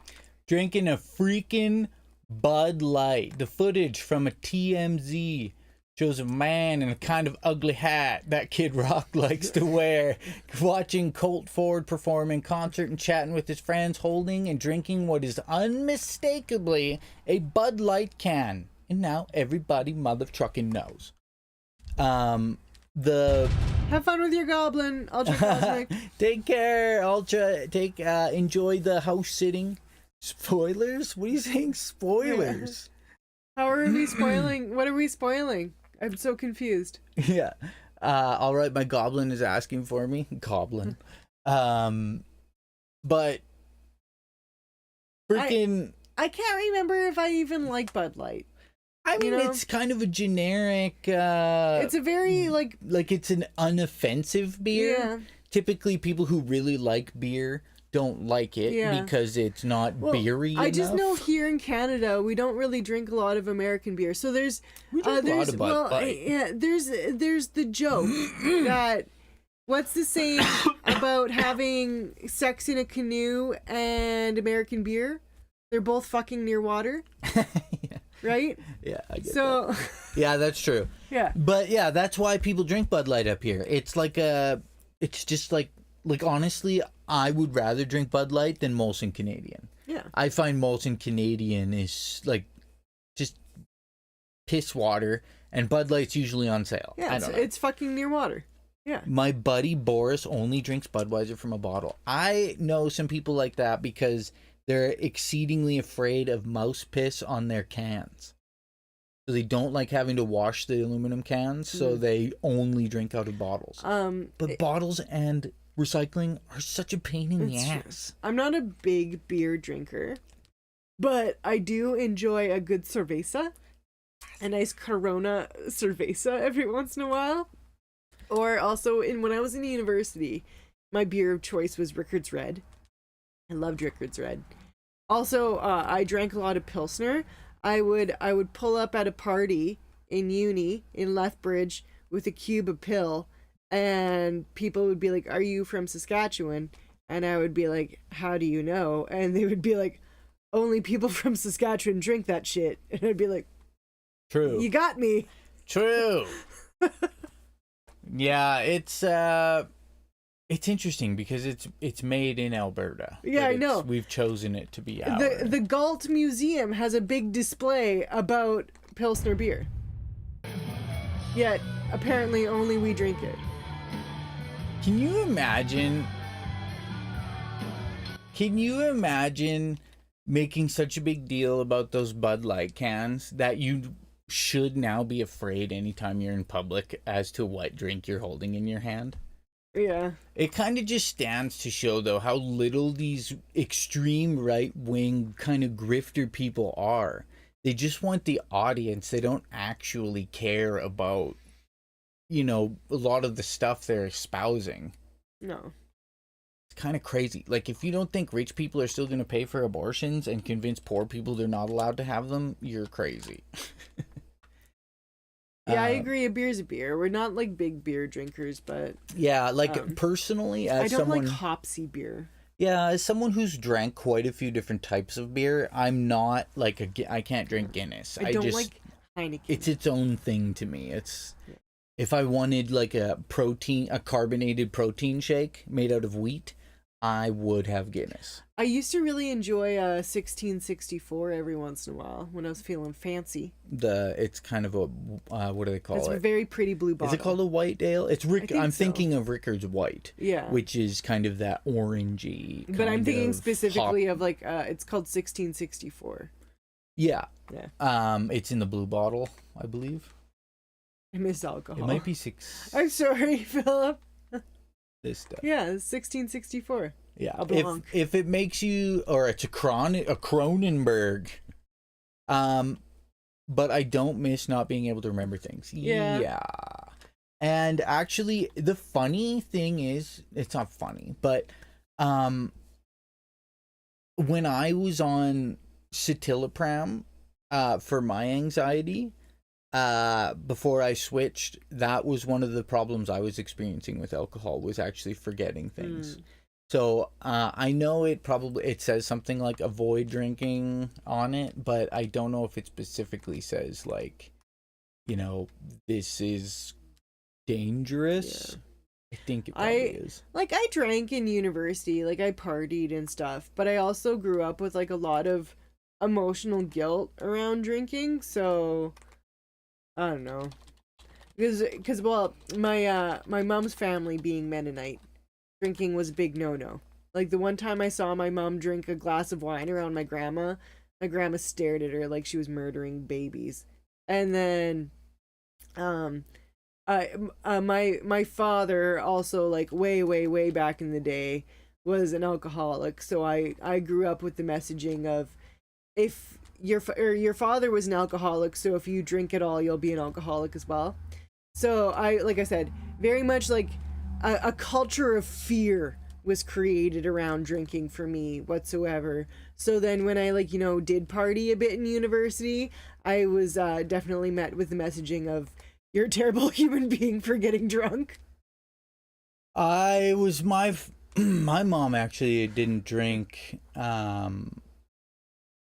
Drinking a freaking Bud Light. The footage from a TMZ shows a man in a kind of ugly hat that Kid Rock likes to wear, watching Colt Ford perform in concert and chatting with his friends, holding and drinking what is unmistakably a Bud Light can. And now everybody mother trucking knows. Have fun with your goblin, Ultra Cosmic. Take care, Ultra. Enjoy the house sitting. Spoilers? What are you saying? Spoilers. How are we spoiling? What are we spoiling? I'm so confused. Yeah. All right, my goblin is asking for me. Goblin. But freaking I can't remember if I even like Bud Light. I mean, it's kind of a generic it's a very like it's an unoffensive beer. Yeah. Typically people who really like beer don't like it because it's not beery enough. I just know here in Canada we don't really drink a lot of American beer. So there's there's the joke that what's the saying about having sex in a canoe and American beer? They're both fucking near water. Right? Yeah, I get so that. Yeah, that's true. Yeah. But yeah, that's why people drink Bud Light up here. It's like it's just like honestly, I would rather drink Bud Light than Molson Canadian. Yeah. I find Molson Canadian is like just piss water, and Bud Light's usually on sale. Yeah, I it's, don't know. it's fucking near water. Yeah. My buddy Boris only drinks Budweiser from a bottle. I know some people like that because they're exceedingly afraid of mouse piss on their cans. So they don't like having to wash the aluminum cans, so they only drink out of bottles. But bottles and recycling are such a pain in the ass. I'm not a big beer drinker, but I do enjoy a good cerveza, a nice Corona cerveza every once in a while. Or also, when I was in university, my beer of choice was Rickard's Red. I loved Rickard's Red. Also, I drank a lot of Pilsner. I would pull up at a party in uni in Lethbridge with a cube of pill, and people would be like, "Are you from Saskatchewan?" And I would be like, "How do you know?" And they would be like, "Only people from Saskatchewan drink that shit." And I'd be like, True. "You got me." True. Yeah, it's interesting because it's made in Alberta. Yeah, I know. We've chosen it to be ours. The Galt Museum has a big display about Pilsner beer. Yet, apparently only we drink it. Can you imagine making such a big deal about those Bud Light cans that you should now be afraid anytime you're in public as to what drink you're holding in your hand? Yeah. It kind of just stands to show, though, how little these extreme right-wing kind of grifter people are. They just want the audience. They don't actually care about, a lot of the stuff they're espousing. No. It's kind of crazy. Like, if you don't think rich people are still going to pay for abortions and convince poor people they're not allowed to have them, you're crazy. Yeah, I agree. A beer's a beer. We're not like big beer drinkers, but yeah, personally, as I don't someone, like hopsy beer. Yeah, as someone who's drank quite a few different types of beer, I'm not like I can't drink Guinness. I don't like Heineken. It's its own thing to me. If I wanted like a carbonated protein shake made out of wheat, I would have Guinness. I used to really enjoy 1664 every once in a while when I was feeling fancy. It's kind of a what do they call it? It's a very pretty blue bottle. Is it called a white ale? It's I'm thinking of Rickard's White. Yeah. Which is kind of that orangey. But I'm thinking specifically of like it's called 1664. Yeah. Yeah. It's in the blue bottle, I believe. I miss alcohol. It might be 6. I'm sorry, Philip. This stuff. Yeah, it's 1664. Yeah. If it makes you, or it's a Kronenberg. But I don't miss not being able to remember things. Yeah. And actually, the funny thing is, it's not funny, but when I was on citalopram for my anxiety, before I switched, that was one of the problems I was experiencing with alcohol, was actually forgetting things. So I know it says something like avoid drinking on it, but I don't know if it specifically says like, this is dangerous. Yeah. I think it probably is. Like, I drank in university, like I partied and stuff, but I also grew up with like a lot of emotional guilt around drinking, so I don't know. Because well, my mom's family being Mennonite, drinking was a big no-no. Like, the one time I saw my mom drink a glass of wine around my grandma stared at her like she was murdering babies. And then my father also, like, way back in the day, was an alcoholic. So I grew up with the messaging of, if your father was an alcoholic, so if you drink at all, you'll be an alcoholic as well. So like I said, very much like a culture of fear was created around drinking for me whatsoever. So then when I did party a bit in university, I was definitely met with the messaging of, you're a terrible human being for getting drunk. My mom actually didn't drink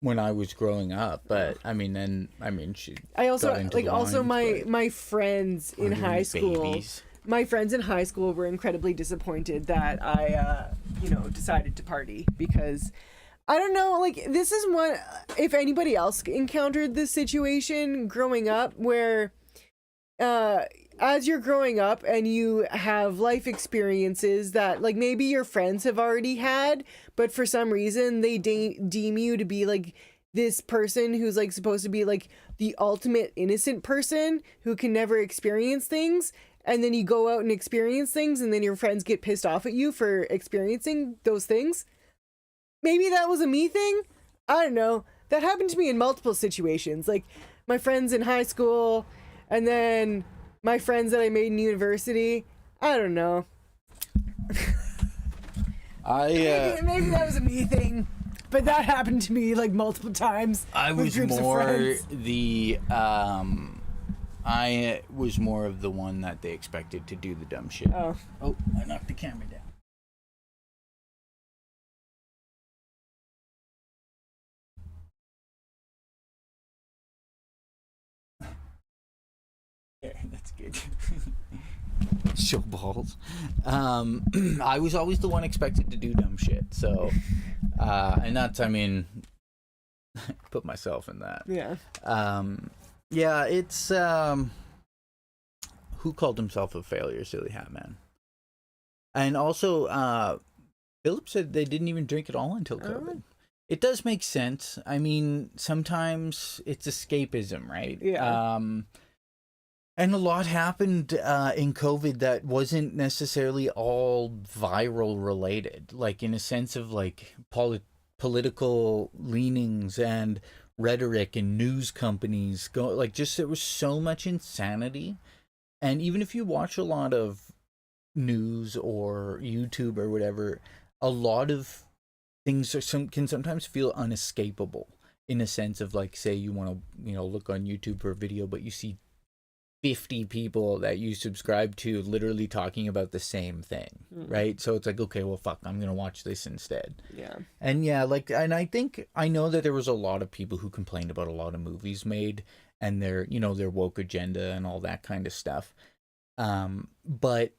when I was growing up, but she. I also got into my friends in high school. Babies. My friends in high school were incredibly disappointed that I decided to party, because I don't know, like, this is one, if anybody else encountered this situation growing up where, as you're growing up and you have life experiences that, like, maybe your friends have already had, but for some reason they deem you to be, like, this person who's, like, supposed to be, like, the ultimate innocent person who can never experience things, and then you go out and experience things, and then your friends get pissed off at you for experiencing those things. Maybe that was a me thing. I don't know. That happened to me in multiple situations. Like my friends in high school and then my friends that I made in university. I don't know. Maybe that was a me thing. But that happened to me like multiple times. I was more the I was more of the one that they expected to do the dumb shit. Oh, I knocked the camera down. That's good. Show balls. I was always the one expected to do dumb shit. So, and that's, I mean, put myself in that. Yeah. Yeah, it's, who called himself a failure, Silly Hat Man? And also, Philip said they didn't even drink at all until COVID. It does make sense. I mean, sometimes it's escapism, right? Yeah. And a lot happened in COVID that wasn't necessarily all viral related, like in a sense of like political leanings and rhetoric and news companies like just there was so much insanity. And even if you watch a lot of news or YouTube or whatever, a lot of things can sometimes feel unescapable in a sense of like, say you want to look on YouTube for a video, but you see 50 people that you subscribe to literally talking about the same thing, right? So it's like, okay, well, fuck, I'm gonna watch this instead. Yeah. And yeah, like, and I know that there was a lot of people who complained about a lot of movies made and their woke agenda and all that kind of stuff. But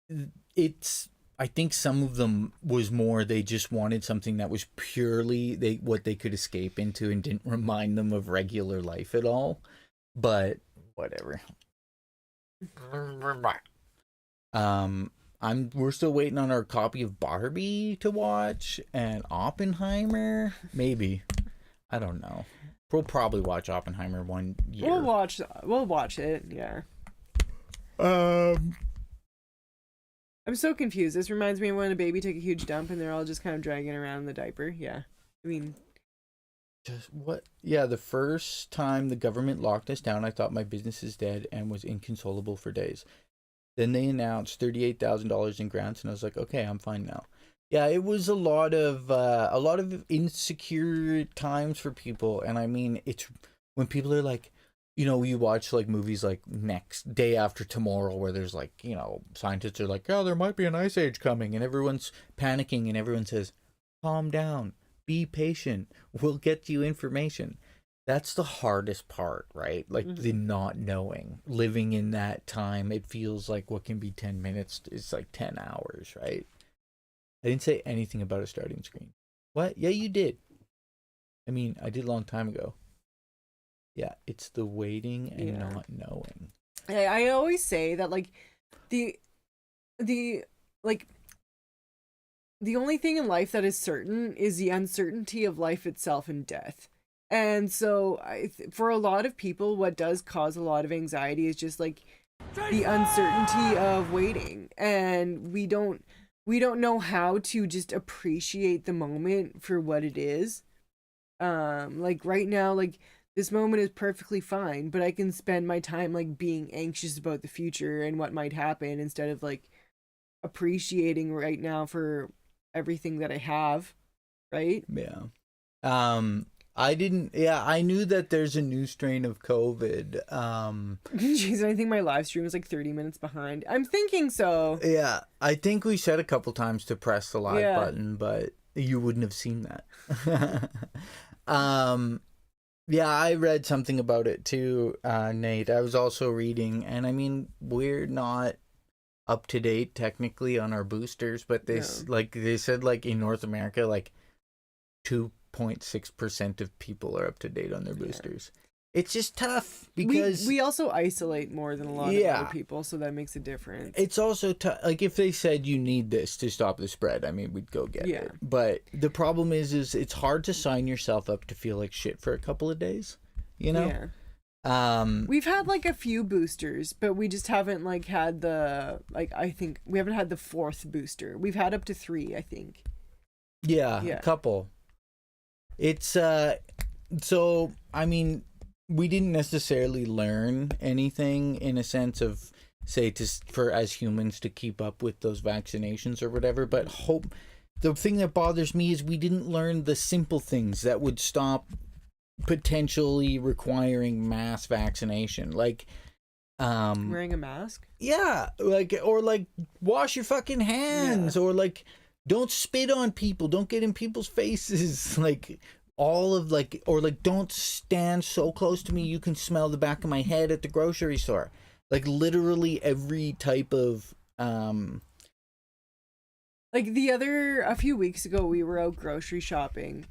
I think some of them was more they just wanted something that was purely what they could escape into and didn't remind them of regular life at all. But whatever. We're still waiting on our copy of Barbie to watch and Oppenheimer. Maybe. I don't know. We'll probably watch Oppenheimer one year. We'll watch it, yeah. I'm so confused. This reminds me of when a baby took a huge dump and they're all just kind of dragging around in the diaper. Yeah. I mean, just what? Yeah, the first time the government locked us down, I thought my business is dead and was inconsolable for days. Then they announced $38,000 in grants, and I was like, okay, I'm fine now. Yeah, it was a lot of insecure times for people, and I mean, it's when people are like, you watch like movies like Next Day After Tomorrow, where there's like, scientists are like, oh, there might be an ice age coming, and everyone's panicking, and everyone says, calm down. Be patient. We'll get you information. That's the hardest part, right? Like the not knowing. Living in that time, it feels like what can be 10 minutes is like 10 hours, right? I didn't say anything about a starting screen. What? Yeah, you did. I mean, I did a long time ago. Yeah, it's the waiting and not knowing. I always say that like the only thing in life that is certain is the uncertainty of life itself and death. And so for a lot of people, what does cause a lot of anxiety is just like the uncertainty of waiting. And we don't know how to just appreciate the moment for what it is. Like right now, like this moment is perfectly fine, but I can spend my time like being anxious about the future and what might happen instead of like appreciating right now for everything that I have, right? Yeah. I knew that there's a new strain of COVID. Jeez, I think my live stream was like 30 minutes behind. I'm thinking so. Yeah, I think we said a couple times to press the live button, but you wouldn't have seen that. Yeah, I read something about it too, Nate. I was also reading, and I mean, we're not up to date technically on our boosters, but they said like in North America, like 2.6% of people are up to date on their boosters. It's just tough because we also isolate more than a lot of other people, so that makes a difference. it's also tough. Like if they said you need this to stop the spread, I mean, we'd go get it. But the problem is it's hard to sign yourself up to feel like shit for a couple of days, you know? Yeah. We've had like a few boosters, but we just haven't like had the I think we haven't had the 4th booster. We've had up to 3, I think. Yeah, a couple. It's so I mean, we didn't necessarily learn anything in a sense of say for as humans to keep up with those vaccinations or whatever, but the thing that bothers me is we didn't learn the simple things that would stop potentially requiring mass vaccination, like wearing a mask. Yeah, or wash your fucking hands, or don't spit on people, don't get in people's faces, all of or don't stand so close to me you can smell the back of my head at the grocery store. Literally every type of a few weeks ago we were out grocery shopping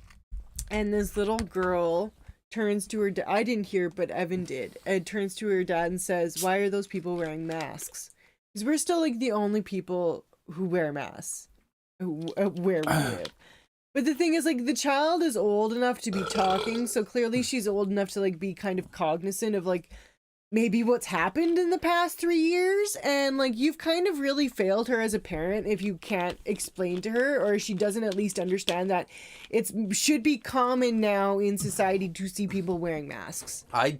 and this little girl turns to her I didn't hear, but Evan did. Ed turns to her dad and says, "Why are those people wearing masks?" Because we're still the only people who wear masks where we live. But the thing is, the child is old enough to be talking, so clearly she's old enough to be kind of cognizant of maybe what's happened in the past 3 years, and you've kind of really failed her as a parent if you can't explain to her, or she doesn't at least understand that it should be common now in society to see people wearing masks. I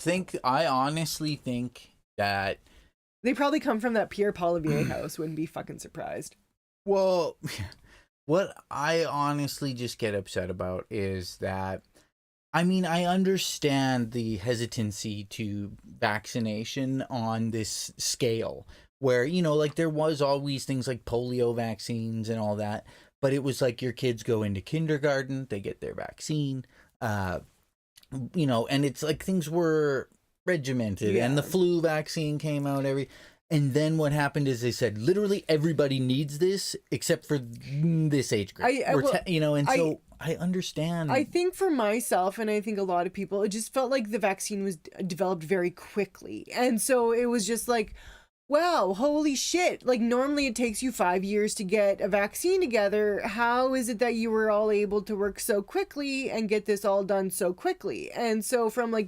honestly think that they probably come from that Pierre Polivier house. Wouldn't be fucking surprised. Well, what I honestly just get upset about is that, I mean, I understand the hesitancy to vaccination on this scale where, there was always things like polio vaccines and all that, but it was your kids go into kindergarten, they get their vaccine, and it's things were regimented, and the flu vaccine came out and then what happened is they said literally everybody needs this except for this age group. I understand. I think for myself, and I think a lot of people, it just felt like the vaccine was developed very quickly. And so it was just wow, holy shit. Normally it takes you 5 years to get a vaccine together. How is it that you were all able to work so quickly and get this all done so quickly? And so from a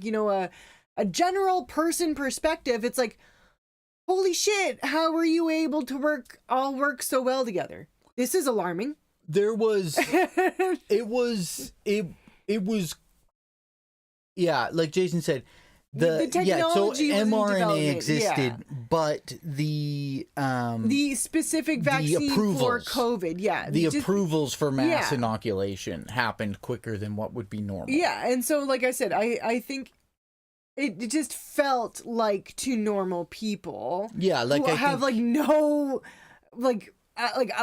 general person perspective, it's holy shit, how were you able to work so well together? This is alarming. There was, yeah, like Jason said, the technology so mRNA existed, but the specific vaccine for COVID, the approvals for mass inoculation happened quicker than what would be normal. Yeah, and so like I said, I think it just felt to normal people. Yeah,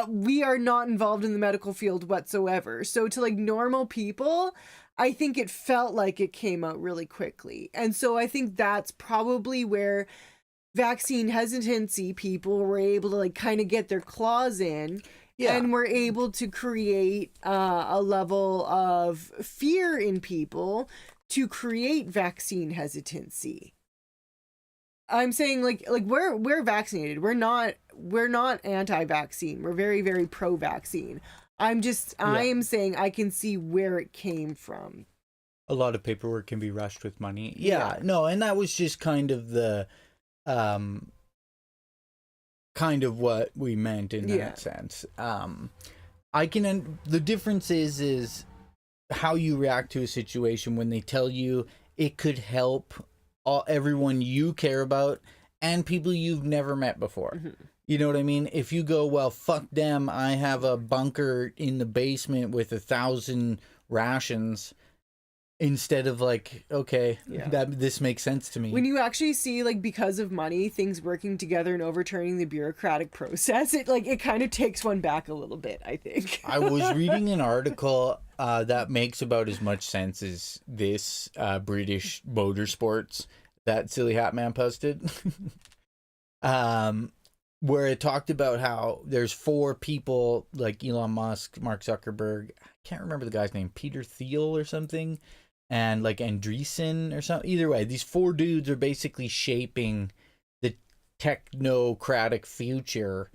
we are not involved in the medical field whatsoever. So to normal people, I think it felt like it came out really quickly. And so I think that's probably where vaccine hesitancy people were able to kind of get their claws in. Yeah. And were able to create a level of fear in people to create vaccine hesitancy. I'm saying we're vaccinated. We're not anti-vaccine. We're very, very pro-vaccine. I am saying I can see where it came from. A lot of paperwork can be rushed with money. Yeah. No, and that was just kind of the kind of what we meant in that sense. The difference is how you react to a situation when they tell you it could help everyone you care about and people you've never met before. Mm-hmm. You know what I mean? If you go, well, fuck them, I have a bunker in the basement with 1,000 rations, instead of okay, this makes sense to me. When you actually see because of money, things working together and overturning the bureaucratic process, it kind of takes one back a little bit, I think. I was reading an article that makes about as much sense as this British motorsports that Silly Hat Man posted. where it talked about how there's 4 people like Elon Musk, Mark Zuckerberg, I can't remember the guy's name, Peter Thiel or something, and like Andreessen or something. Either way, these 4 dudes are basically shaping the technocratic future,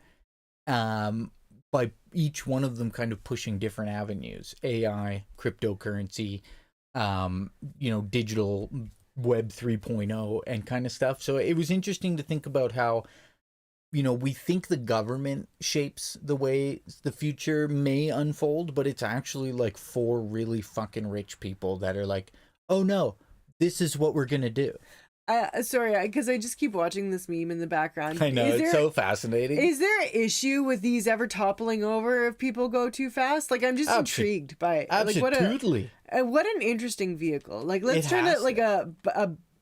by each one of them kind of pushing different avenues: AI, cryptocurrency, digital web 3.0 and kind of stuff. So it was interesting to think about how, we think the government shapes the way the future may unfold, but it's actually like 4 really fucking rich people that are like, oh no, this is what we're gonna do. Sorry, because I just keep watching this meme in the background. I know, it's so fascinating. Is there an issue with these ever toppling over if people go too fast? Like, I'm just intrigued by it. Absolutely. Like, what an interesting vehicle. Like, let's turn it like a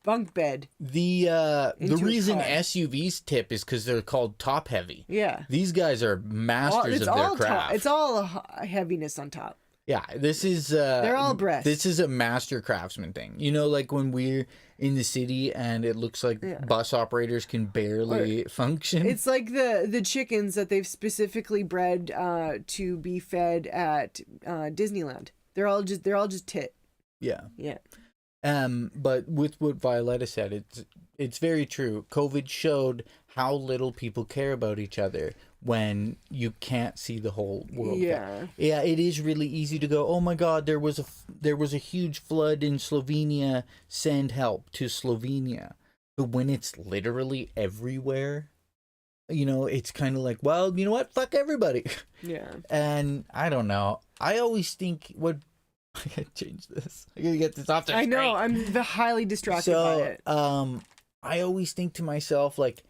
bunk bed. The reason SUVs tip is because they're called top heavy. Yeah. These guys are masters of their craft. It's all heaviness on top. Yeah, this is they're all breasts. This is a master craftsman thing. Like when we're in the city and it looks like bus operators can barely function. It's like the chickens that they've specifically bred to be fed at Disneyland. They're all just tit. Yeah. Yeah. But with what Violetta said, it's very true. COVID showed how little people care about each other when you can't see the whole world. Yeah. Yeah, it is really easy to go, oh my God, there was a huge flood in Slovenia, send help to Slovenia. But when it's literally everywhere, it's kind of like, well, you know what? Fuck everybody. Yeah. And I don't know. I always think I gotta change this. I gotta get this off the screen. I know, I'm highly distracted by it. I always think to myself, like,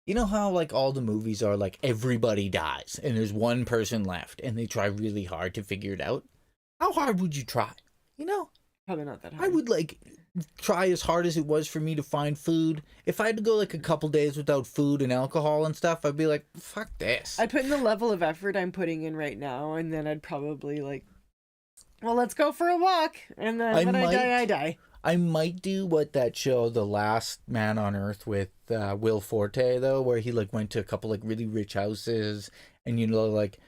you know how like all the movies are like everybody dies and there's one person left and they try really hard to figure it out? How hard would you try? Probably not that hard. I would like try as hard as it was for me to find food. If I had to go like a couple days without food and alcohol and stuff, I'd be like, fuck this. I'd put in the level of effort I'm putting in right now, and then I'd probably like, well, let's go for a walk, and then when I die. I might do what that show, The Last Man on Earth, with Will Forte, though, where he like went to a couple like really rich houses and like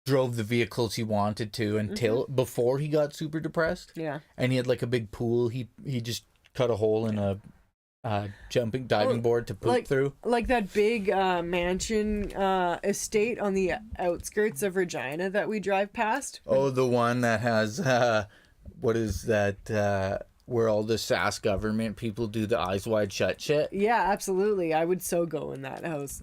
drove the vehicles he wanted to until before he got super depressed. Yeah. And he had like a big pool. He just cut a hole in a diving board to poop through. Like that big mansion estate on the outskirts of Regina that we drive past. Oh, the one that has what is that? Where all the Sask government people do the eyes wide shut shit. Yeah, absolutely. I would so go in that house.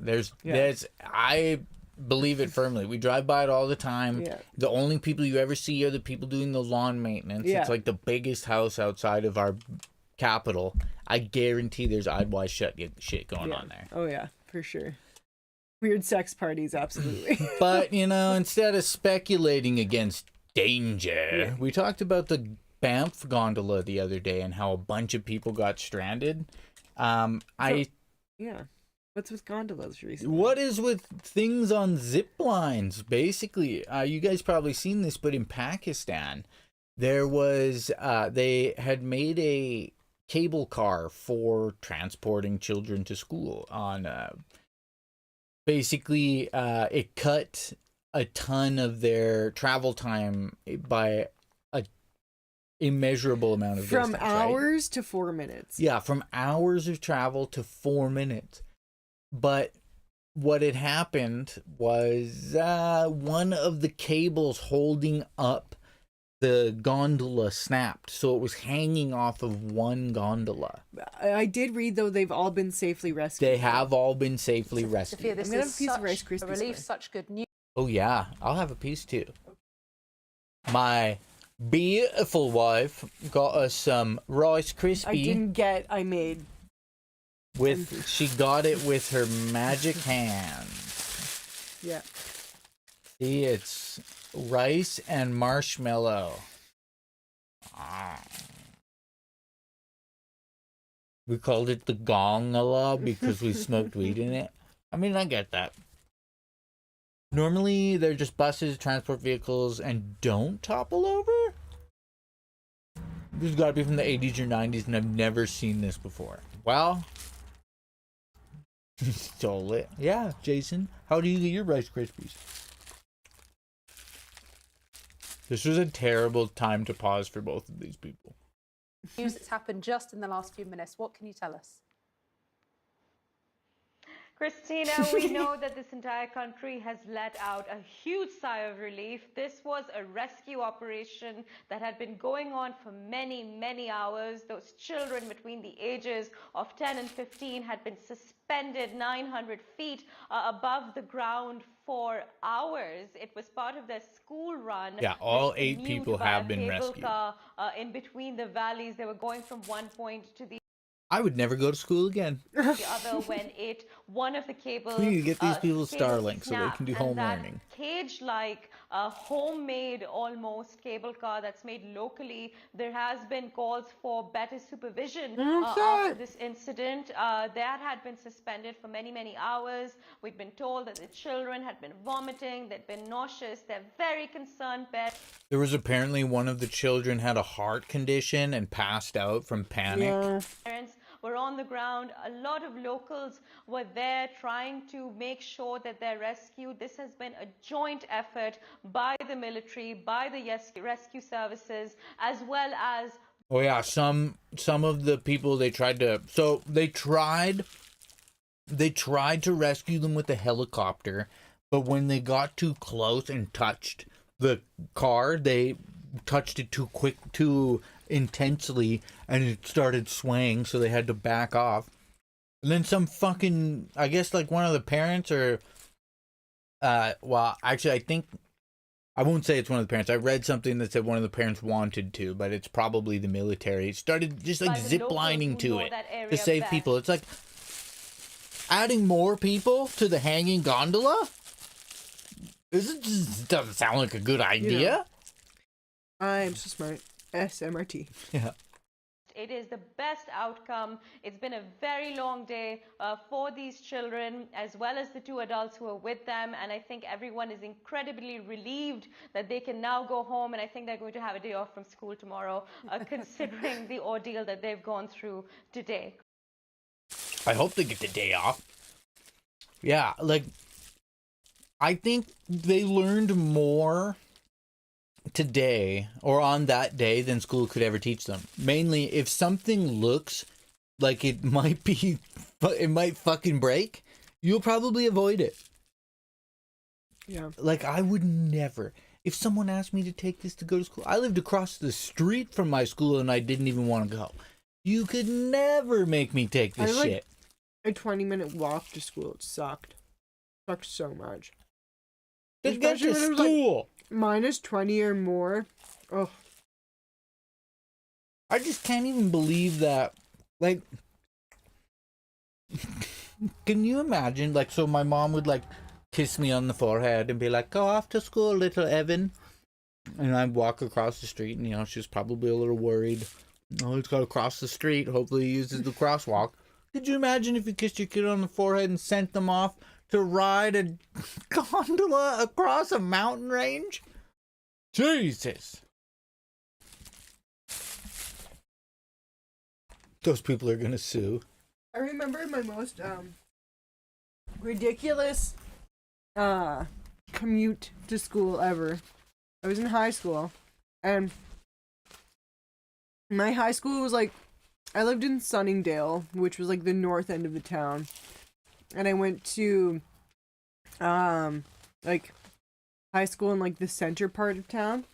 I believe it firmly. We drive by it all the time. Yeah. The only people you ever see are the people doing the lawn maintenance. Yeah. It's like the biggest house outside of our capital. I guarantee there's eyes wide shut shit going on there. Oh yeah, for sure. Weird sex parties, absolutely. But instead of speculating against danger, we talked about the Banff gondola the other day and how a bunch of people got stranded. Yeah. What's with gondolas recently? What is with things on zip lines? Basically, you guys probably seen this, but in Pakistan, there was they had made a cable car for transporting children to school. On basically, it cut a ton of their travel time by immeasurable amount of from distance, hours to 4 minutes. Yeah, from hours of travel to 4 minutes. But what had happened was one of the cables holding up the gondola snapped, so it was hanging off of one gondola. I did read, though, they've all been safely rescued. They have all been safely rescued. Sophia, this I'm gonna is have a piece of Rice such a Krispies relief, first. such good news. Oh yeah, I'll have a piece too. My beautiful wife got us some Rice Krispie. I made. She got it with her magic hands. Yeah. See, it's rice and marshmallow. We called it the gongola because we smoked weed in it. I mean, I get that. Normally, they're just buses, transport vehicles, and don't topple over? This has got to be from the 80s or 90s, and I've never seen this before. Well, Stole it. Yeah, Jason. How do you get your Rice Krispies? This was a terrible time to pause for both of these people. News that's happened just in the last few minutes. What can you tell us? Christina, we know that this entire country has let out a huge sigh of relief. This was a rescue operation that had been going on for many, many hours. Those children between the ages of 10 and 15 had been suspended 900 feet above the ground for hours. It was part of their school run. Yeah, all 8 people have been rescued. Car, in between the valleys, they were going from one point to the I would never go to school again. the other when one of the cables We need to get these people cables Starlink so they can do snapped, home and that learning. cage-like homemade almost cable car that's made locally. There has been calls for better supervision after this incident. That had been suspended for many, many hours. We've been told that the children had been vomiting, they'd been nauseous. They're very concerned. There was apparently one of the children had a heart condition and passed out from panic. Parents were on the ground. A lot of locals were there trying to make sure that they're rescued. This has been a joint effort by the military, by the rescue services, as well as Oh yeah, some of the people they tried to rescue them with a helicopter, but when they got too close and touched the car, they touched it too intensely, and it started swaying, so they had to back off. And then some fucking, I guess like one of the parents or well, actually I think I won't say it's one of the parents. I read something that said one of the parents wanted to, but it's probably the military. It started just like zip lining to it to save people. It's like adding more people to the hanging gondola. This doesn't sound like a good idea. I'm so smart. SMRT. Yeah. it is the best outcome. It's been a very long day for these children, as well as the two adults who are with them. And I think everyone is incredibly relieved that they can now go home. And I think they're going to have a day off from school tomorrow, considering the ordeal that they've gone through today. I hope they get the day off. Yeah, like, I think they learned more today or on that day than school could ever teach them. Mainly, if something looks like it might fucking break, you'll probably avoid it. Yeah. Like, I would never. If someone asked me to take this to go to school, I lived across the street from my school and I didn't even want to go. You could never make me take this shit. A 20-minute walk to school. It sucked. Sucked so much. Just get to school. Minus 20 or more. Oh. I just can't even believe that. Like, can you imagine? Like, so my mom would, like, kiss me on the forehead and be like, go off to school, little Evan. And I'd walk across the street and, you know, she's probably a little worried. Oh, he's got to cross the street. Hopefully he uses the crosswalk. Could you imagine if you kissed your kid on the forehead and sent them off to ride a gondola across a mountain range? Jesus. Those people are going to sue. I remember my most ridiculous commute to school ever. I was in high school, and my high school was like, I lived in Sunningdale, which was like the north end of the town, and I went to like high school in like the center part of town,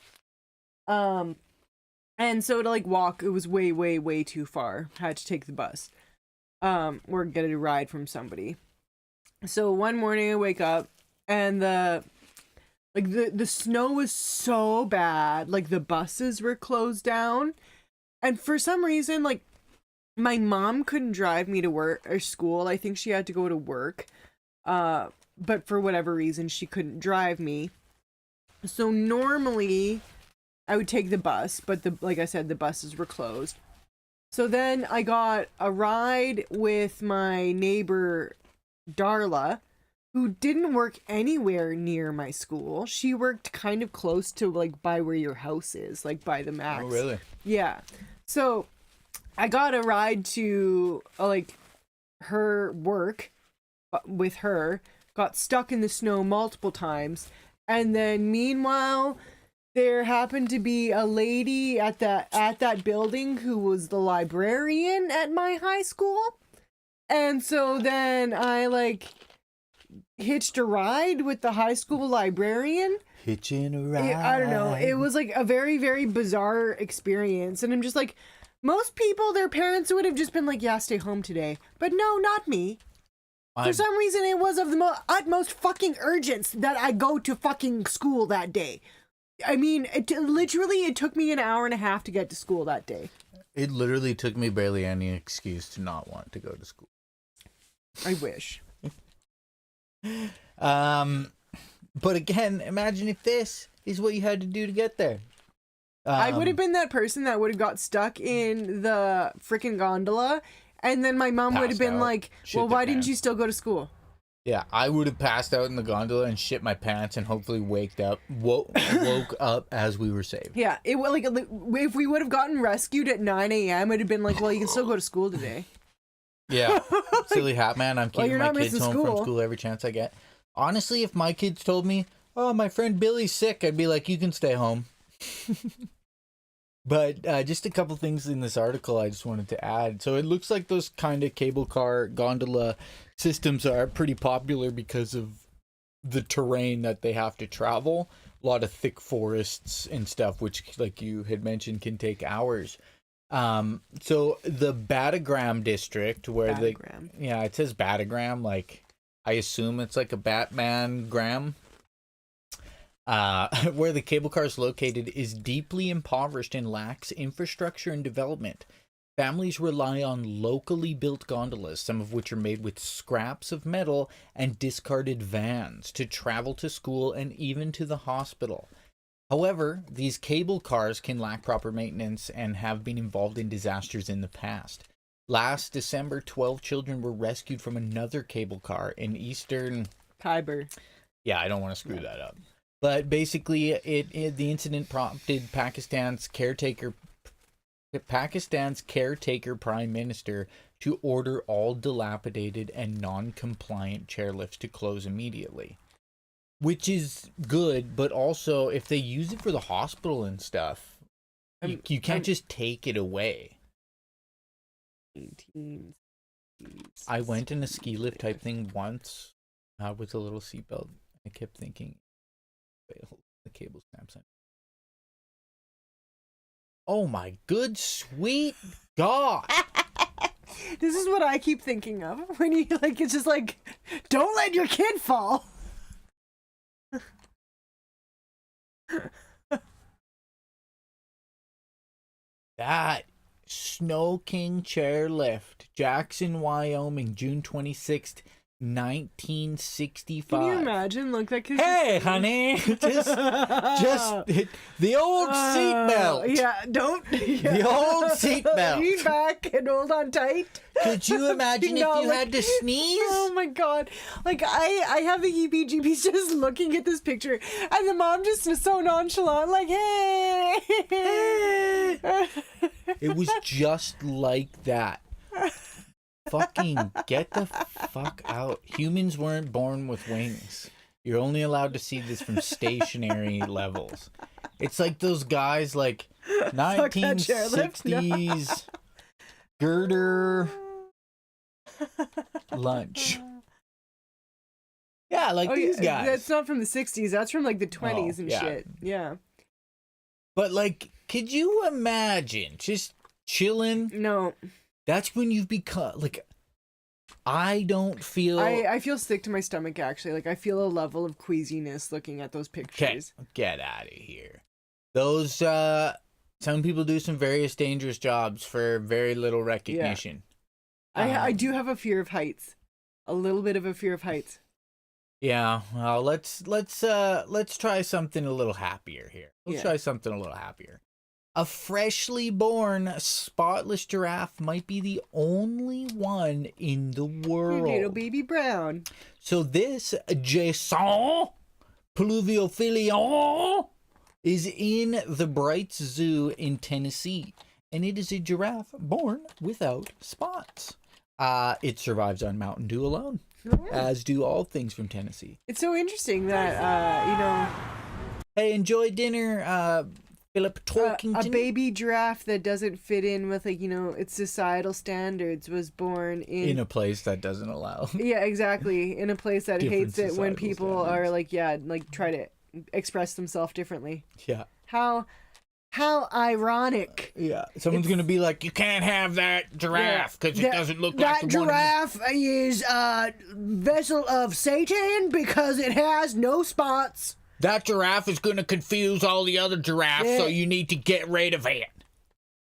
and so to like walk, it was way too far. Had to take the bus or get a ride from somebody. So one morning I wake up and the snow was so bad, like the buses were closed down, and for some reason, like, my mom couldn't drive me to work or school. I think she had to go to work. But for whatever reason, she couldn't drive me. So normally I would take the bus, but like I said, the buses were closed. So then I got a ride with my neighbor, Darla, who didn't work anywhere near my school. She worked kind of close to, like, by where your house is, like by the Max. Oh, really? Yeah. So I got a ride to, like, her work, with her, got stuck in the snow multiple times, and then meanwhile there happened to be a lady at that building who was the librarian at my high school. And so then I like hitched a ride with the high school librarian. Hitching a ride. I don't know. It was like a very, very bizarre experience. And I'm just like, most people, their parents would have just been like, yeah, stay home today. But no, not me. For some reason, it was of the utmost fucking urgence that I go to fucking school that day. I mean, it took me an hour and a half to get to school that day. It literally took me barely any excuse to not want to go to school. I wish. But again, imagine if this is what you had to do to get there. I would have been that person that would have got stuck in the freaking gondola, and then my mom would have been like, well, why didn't you still go to school? Yeah, I would have passed out in the gondola and shit my pants and hopefully woke up as we were saved. Yeah, it like if we would have gotten rescued at 9 a.m., it'd have been like, well, you can still go to school today. Yeah, silly hat man. I'm keeping my kids home school. from school every chance I get. Honestly, if my kids told me, oh, my friend Billy's sick, I'd be like, you can stay home. But just a couple things in this article I just wanted to add. So it looks like those kind of cable car gondola systems are pretty popular because of the terrain that they have to travel. A lot of thick forests and stuff, which, like you had mentioned, can take hours. So the Batagram district, where it says Batagram, like I assume it's like a Batman gram. Where the cable car is located is deeply impoverished and lacks infrastructure and development. Families rely on locally built gondolas, some of which are made with scraps of metal and discarded vans to travel to school and even to the hospital. However, these cable cars can lack proper maintenance and have been involved in disasters in the past. Last December, 12 children were rescued from another cable car in eastern Khyber. Yeah, I don't want to screw that up. But basically, the incident prompted Pakistan's caretaker prime minister to order all dilapidated and non-compliant chairlifts to close immediately. Which is good, but also if they use it for the hospital and stuff, you can't just take it away. I went in a ski lift type thing once with a little seatbelt. I kept thinking, wait, hold the cable snaps. Oh my good sweet God. This is what I keep thinking of when you like, it's just like, don't let your kid fall. That Snow King chairlift, Jackson, Wyoming, June 26th, 1965. Can you imagine? Look, that kid's hey, honey, just the old seatbelt. Yeah, don't. Yeah. The old seatbelt. Lean back and hold on tight. Could you imagine if you had to sneeze? Oh my God! Like I have the heebie-jeebies just looking at this picture, and the mom just so nonchalant, like, hey. It was just like that. Fucking get the fuck out. Humans weren't born with wings. You're only allowed to see this from stationary levels. It's like those guys like 1960s girder lunch. Yeah, like these guys. That's not from the 60s. That's from like the 20s and shit. Yeah. But like, could you imagine just chilling? No. That's when you've become like, I don't feel. I feel sick to my stomach actually. Like I feel a level of queasiness looking at those pictures. Get out of here. Those some people do some various dangerous jobs for very little recognition. Yeah. I do have a fear of heights. A little bit of a fear of heights. Yeah. Well, let's try something a little happier here. Let's try something a little happier. A freshly born spotless giraffe might be the only one in the world. Little baby brown. So this Jason Pluviophilia is in the Brights Zoo in Tennessee, and it is a giraffe born without spots. It survives on Mountain Dew alone. as do all things from Tennessee. It's so interesting that Hey, enjoy dinner, Philip Torkington. a baby giraffe that doesn't fit in with its societal standards was born in a place that doesn't allow. Yeah, exactly. In a place that Different hates it when societal people are try to express themselves differently. Yeah. How ironic. Yeah. Someone's going to be like, you can't have that giraffe because it doesn't look like that the one. giraffe is a vessel of Satan because it has no spots. That giraffe is going to confuse all the other giraffes, so you need to get rid of it.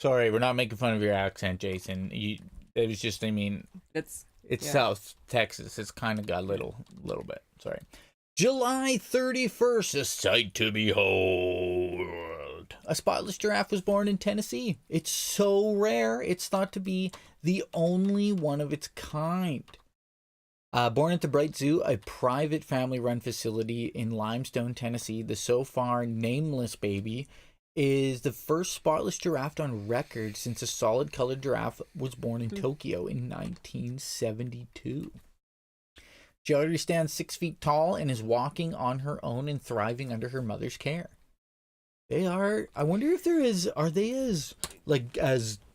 Sorry, we're not making fun of your accent, Jason. It was just, it's South Texas. It's kind of got a little bit. Sorry. July 31st, a sight to behold. A spotless giraffe was born in Tennessee. It's so rare, it's thought to be the only one of its kind. Born at the Bright Zoo, a private family-run facility in Limestone, Tennessee, the so far nameless baby is the first spotless giraffe on record since a solid-colored giraffe was born in Tokyo in 1972. She already stands 6 feet tall and is walking on her own and thriving under her mother's care. They are. I wonder if are they as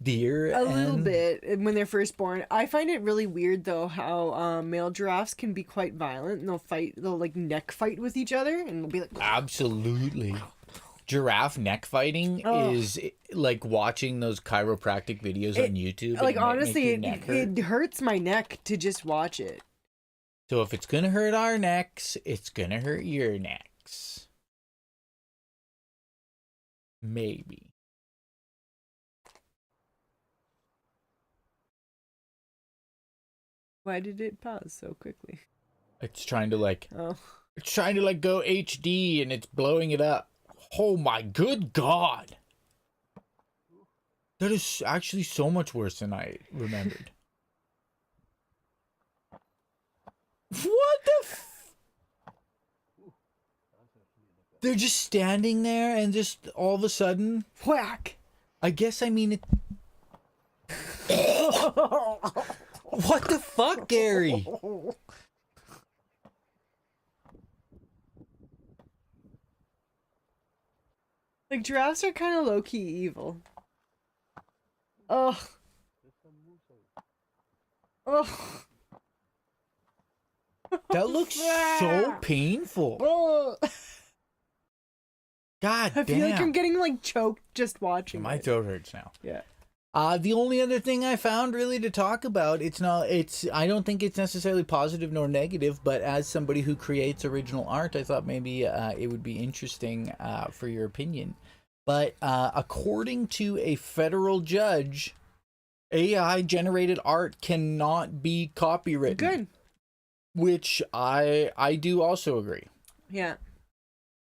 deer? A little bit when they're first born. I find it really weird though how male giraffes can be quite violent and they'll neck fight with each other and they'll be like. Absolutely. Giraffe neck fighting is like watching those chiropractic videos on YouTube. Honestly, it hurts my neck to just watch it. So if it's gonna hurt our necks, it's gonna hurt your necks. Maybe. Why did it pause so quickly? It's trying to It's trying to go HD and it's blowing it up. Oh my good God. That is actually so much worse than I remembered. What the They're just standing there and just all of a sudden whack. I guess it. What the fuck, Gary? Giraffes are kind of low-key evil. Ugh. Ugh. That looks so painful. God damn. I feel like I'm getting choked just watching. My throat hurts now. Yeah. The only other thing I found really to talk about, I don't think it's necessarily positive nor negative, but as somebody who creates original art, I thought maybe it would be interesting for your opinion. But according to a federal judge, AI-generated art cannot be copywritten. Good. Which I do also agree. Yeah.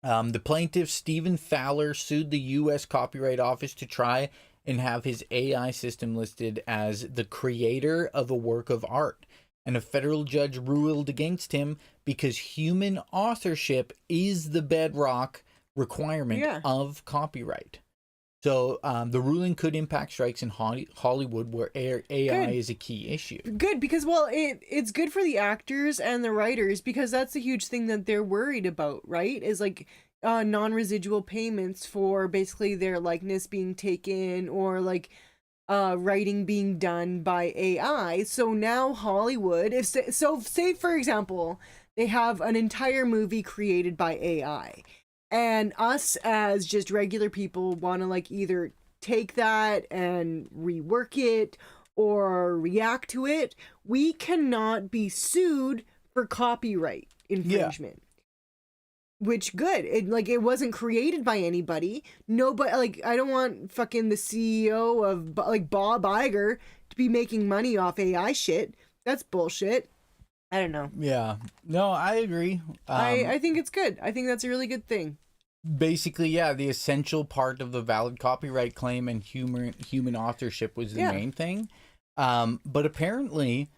The plaintiff, Stephen Fowler, sued the U.S. Copyright Office to try and have his AI system listed as the creator of a work of art. And a federal judge ruled against him because human authorship is the bedrock requirement of copyright. So the ruling could impact strikes in Hollywood where AI is a key issue. Good, because, it's good for the actors and the writers because that's a huge thing that they're worried about, right? Is non-residual payments for basically their likeness being taken or writing being done by AI. So now Hollywood, say for example, they have an entire movie created by AI. And us as just regular people want to either take that and rework it or react to it. We cannot be sued for copyright infringement. Yeah. Which good. It wasn't created by anybody. Nobody I don't want fucking the CEO of Bob Iger to be making money off AI shit. That's bullshit. I don't know. Yeah. No, I agree. I think it's good. I think that's a really good thing. Basically, the essential part of the valid copyright claim and human authorship was the main thing. But apparently,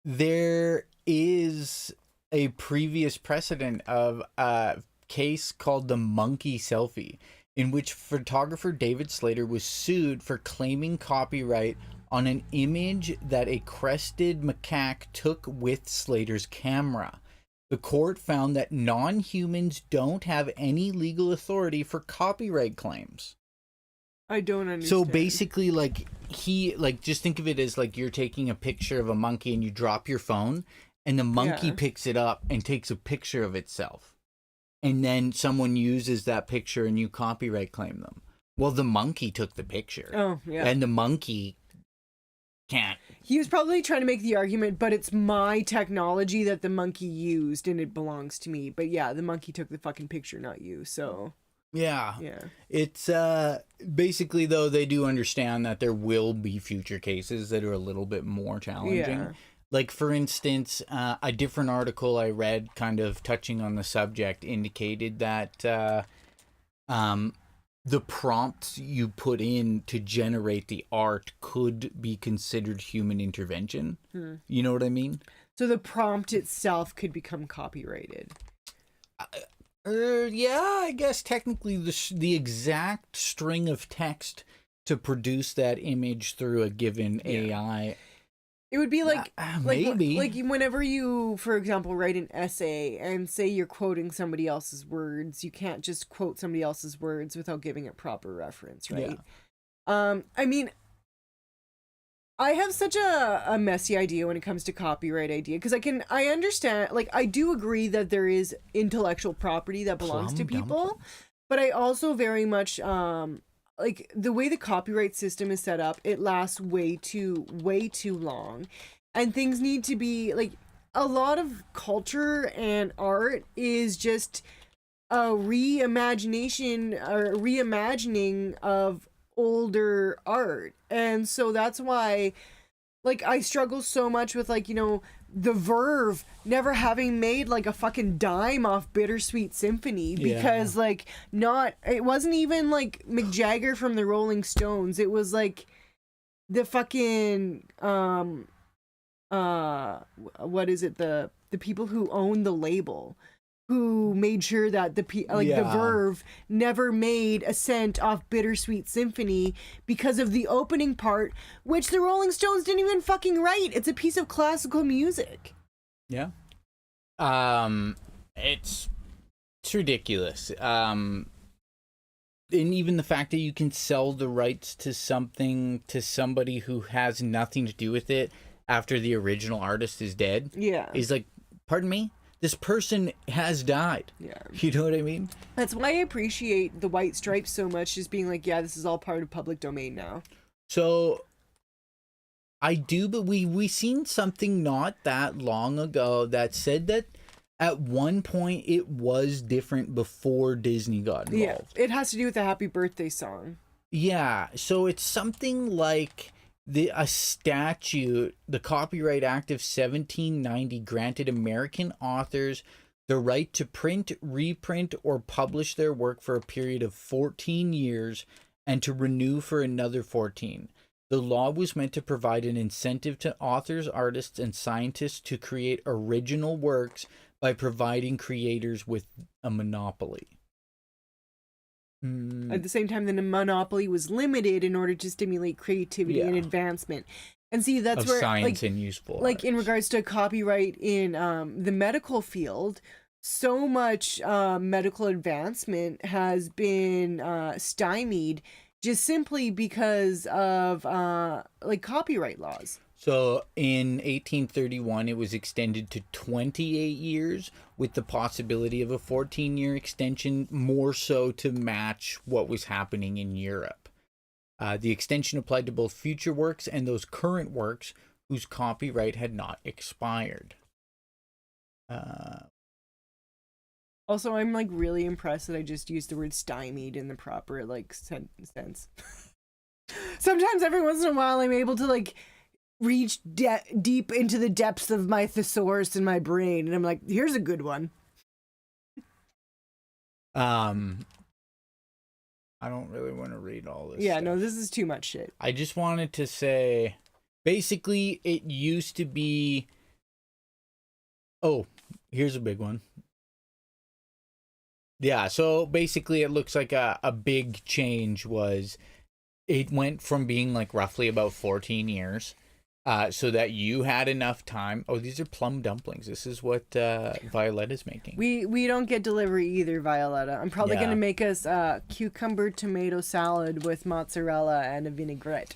there is a previous precedent of a case called the monkey selfie, in which photographer David Slater was sued for claiming copyright on an image that a crested macaque took with Slater's camera. The court found that non-humans don't have any legal authority for copyright claims. I don't understand. So basically, like, just think of it as like you're taking a picture of a monkey and you drop your phone, and the monkey picks it up and takes a picture of itself. And then someone uses that picture and you copyright claim them. Well, the monkey took the picture. Oh, yeah. And the monkey can't. He was probably trying to make the argument, but it's my technology that the monkey used and it belongs to me. But yeah, the monkey took the fucking picture, not you. So yeah. Yeah. It's basically, though, they do understand that there will be future cases that are a little bit more challenging. Yeah. Like, for instance, a different article I read kind of touching on the subject indicated that the prompts you put in to generate the art could be considered human intervention. You know what I mean? So the prompt itself could become copyrighted. Yeah, I guess technically the exact string of text to produce that image through a given AI. It would be like, maybe. like whenever you, for example, write an essay and say you're quoting somebody else's words, you can't just quote somebody else's words without giving it proper reference, right? Yeah. I mean, I have such a messy idea when it comes to copyright idea, because I understand, like, I do agree that there is intellectual property that belongs to people, but I also very much, like, the way the copyright system is set up, it lasts way too long, and things need to be, like, a lot of culture and art is just a reimagining of older art. And so that's why, like, I struggle so much with, like, you know, the Verve never having made like a fucking dime off Bittersweet Symphony, because like it wasn't even like Mick Jagger from the Rolling Stones, it was like the fucking what is it, the people who own the label, who made sure that the Verve never made a cent off Bittersweet Symphony because of the opening part, which the Rolling Stones didn't even fucking write. It's a piece of classical music. Yeah. It's ridiculous. And even the fact that you can sell the rights to something to somebody who has nothing to do with it after the original artist is dead. Yeah. Is like, pardon me? This person has died. Yeah. You know what I mean? That's why I appreciate the White Stripes so much, just being like, yeah, this is all part of public domain now. So I do, but we seen something not that long ago that said that at one point it was different before Disney got involved. Yeah, it has to do with the Happy Birthday song. Yeah, so it's something like a statute, the Copyright Act of 1790, granted American authors the right to print, reprint, or publish their work for a period of 14 years and to renew for another 14. The law was meant to provide an incentive to authors, artists, and scientists to create original works by providing creators with a monopoly. At the same time, the monopoly was limited in order to stimulate creativity and advancement. And see, that's of where science and useful like arts. In regards to copyright in the medical field, so much medical advancement has been stymied just simply because of like copyright laws. So in 1831, it was extended to 28 years with the possibility of a 14-year extension, more so to match what was happening in Europe. The extension applied to both future works and those current works whose copyright had not expired. Also, I'm like really impressed that I just used the word stymied in the proper like sense. Sometimes every once in a while I'm able to like reach deep into the depths of my thesaurus in my brain, and I'm like, here's a good one. I don't really want to read all this Yeah, stuff. no, this is too much shit. I just wanted to say, basically, it used to be... Oh, here's a big one. Yeah, so basically it looks like a big change was it went from being like roughly about 14 years, so that you had enough time. Oh, these are plum dumplings. This is what Violetta's making. We don't get delivery either, Violetta. I'm probably gonna make us cucumber tomato salad with mozzarella and a vinaigrette.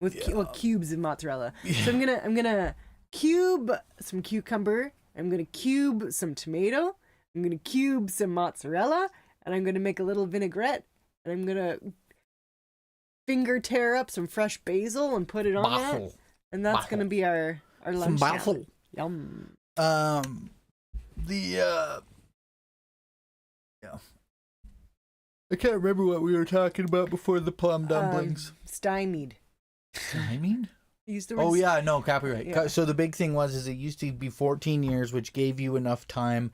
With cubes of mozzarella. So I'm gonna cube some cucumber. I'm gonna cube some tomato. I'm gonna cube some mozzarella, and I'm gonna make a little vinaigrette. And I'm gonna finger tear up some fresh basil and put it on that. And that's gonna be our lunch. Some basil. Yum. Yeah. I can't remember what we were talking about before the plum dumplings. Stymied. Stymied? Used the word Oh yeah, no, copyright. Yeah. So the big thing was it used to be 14 years, which gave you enough time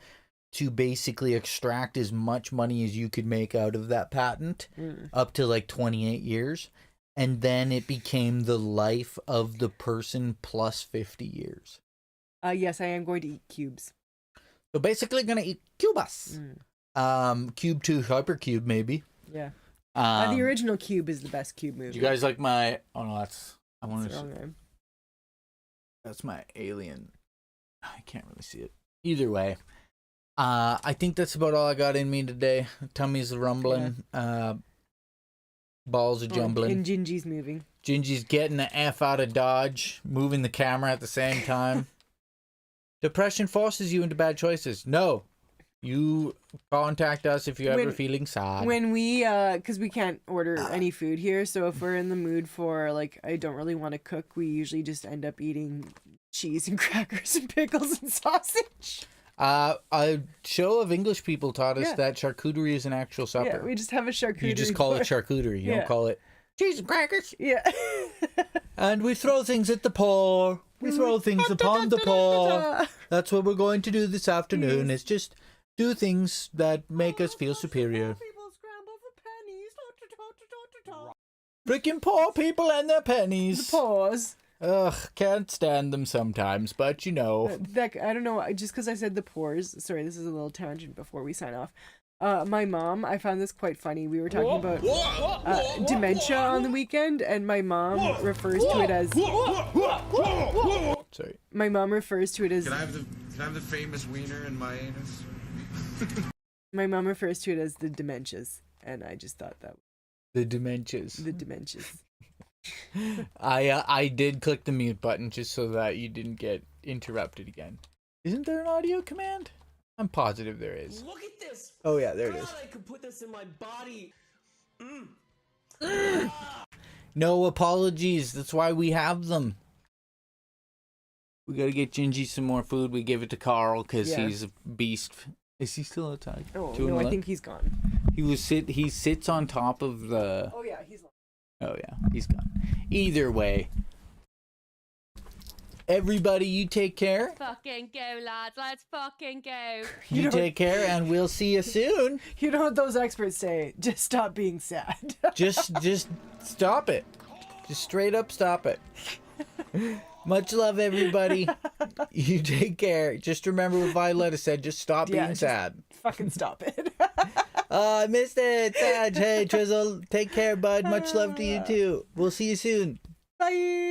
to basically extract as much money as you could make out of that patent, up to like 28 years. And then it became the life of the person plus 50 years. Yes, I am going to eat cubes. So basically gonna eat cubas. Cube 2 Hypercube maybe. Yeah. The original Cube is the best Cube movie. Do you guys like my... Oh no, that's... I want That's to... the wrong name. That's my alien. I can't really see it. Either way. I think that's about all I got in me today. Tummy's rumbling. Balls are jumbling. And Jinjee's moving. Jinjee's getting the F out of Dodge, moving the camera at the same time. Depression forces you into bad choices. No. You contact us if you're ever feeling sad. When we, because we can't order any food here, so if we're in the mood for, like, I don't really want to cook, we usually just end up eating cheese and crackers and pickles and sausage. A show of English people taught us that charcuterie is an actual supper. Yeah, we just have a charcuterie. You just call it charcuterie. You don't call it cheese and crackers. Yeah. And we throw things at the poor. We throw things upon the poor. That's what we're going to do this afternoon. Is just do things that make us feel superior. Freaking poor people and their pennies. The paws. Ugh, can't stand them sometimes, but you know. I don't know, just because I said the pores. Sorry, this is a little tangent before we sign off. My mom, I found this quite funny. We were talking about dementia on the weekend, and my mom refers to it as... Sorry. My mom refers to it as... Can I have the famous wiener in my anus? My mom refers to it as the dementias, and I just thought that... The dementias. The dementias. I did click the mute button just so that you didn't get interrupted again. Isn't there an audio command? I'm positive there is. Look at this. Oh yeah, there it is. I could put this in my body. No apologies. That's why we have them. We gotta get Jinjee some more food. We give it to Carl because he's a beast. Is he still outside? Oh no, I think he's gone. He sits on top of the... Oh yeah, he's... Oh yeah, he's gone. Either way, everybody, you take care. Fucking go, lads. Let's fucking go. You take care, and we'll see you soon. You know what those experts say? Just stop being sad. just stop it. Just straight up stop it. Much love, everybody. You take care. Just remember what Violetta said. Just stop being sad. Fucking stop it. I missed it. Hey, Trizzle. Take care, bud. Much love to you, too. We'll see you soon. Bye.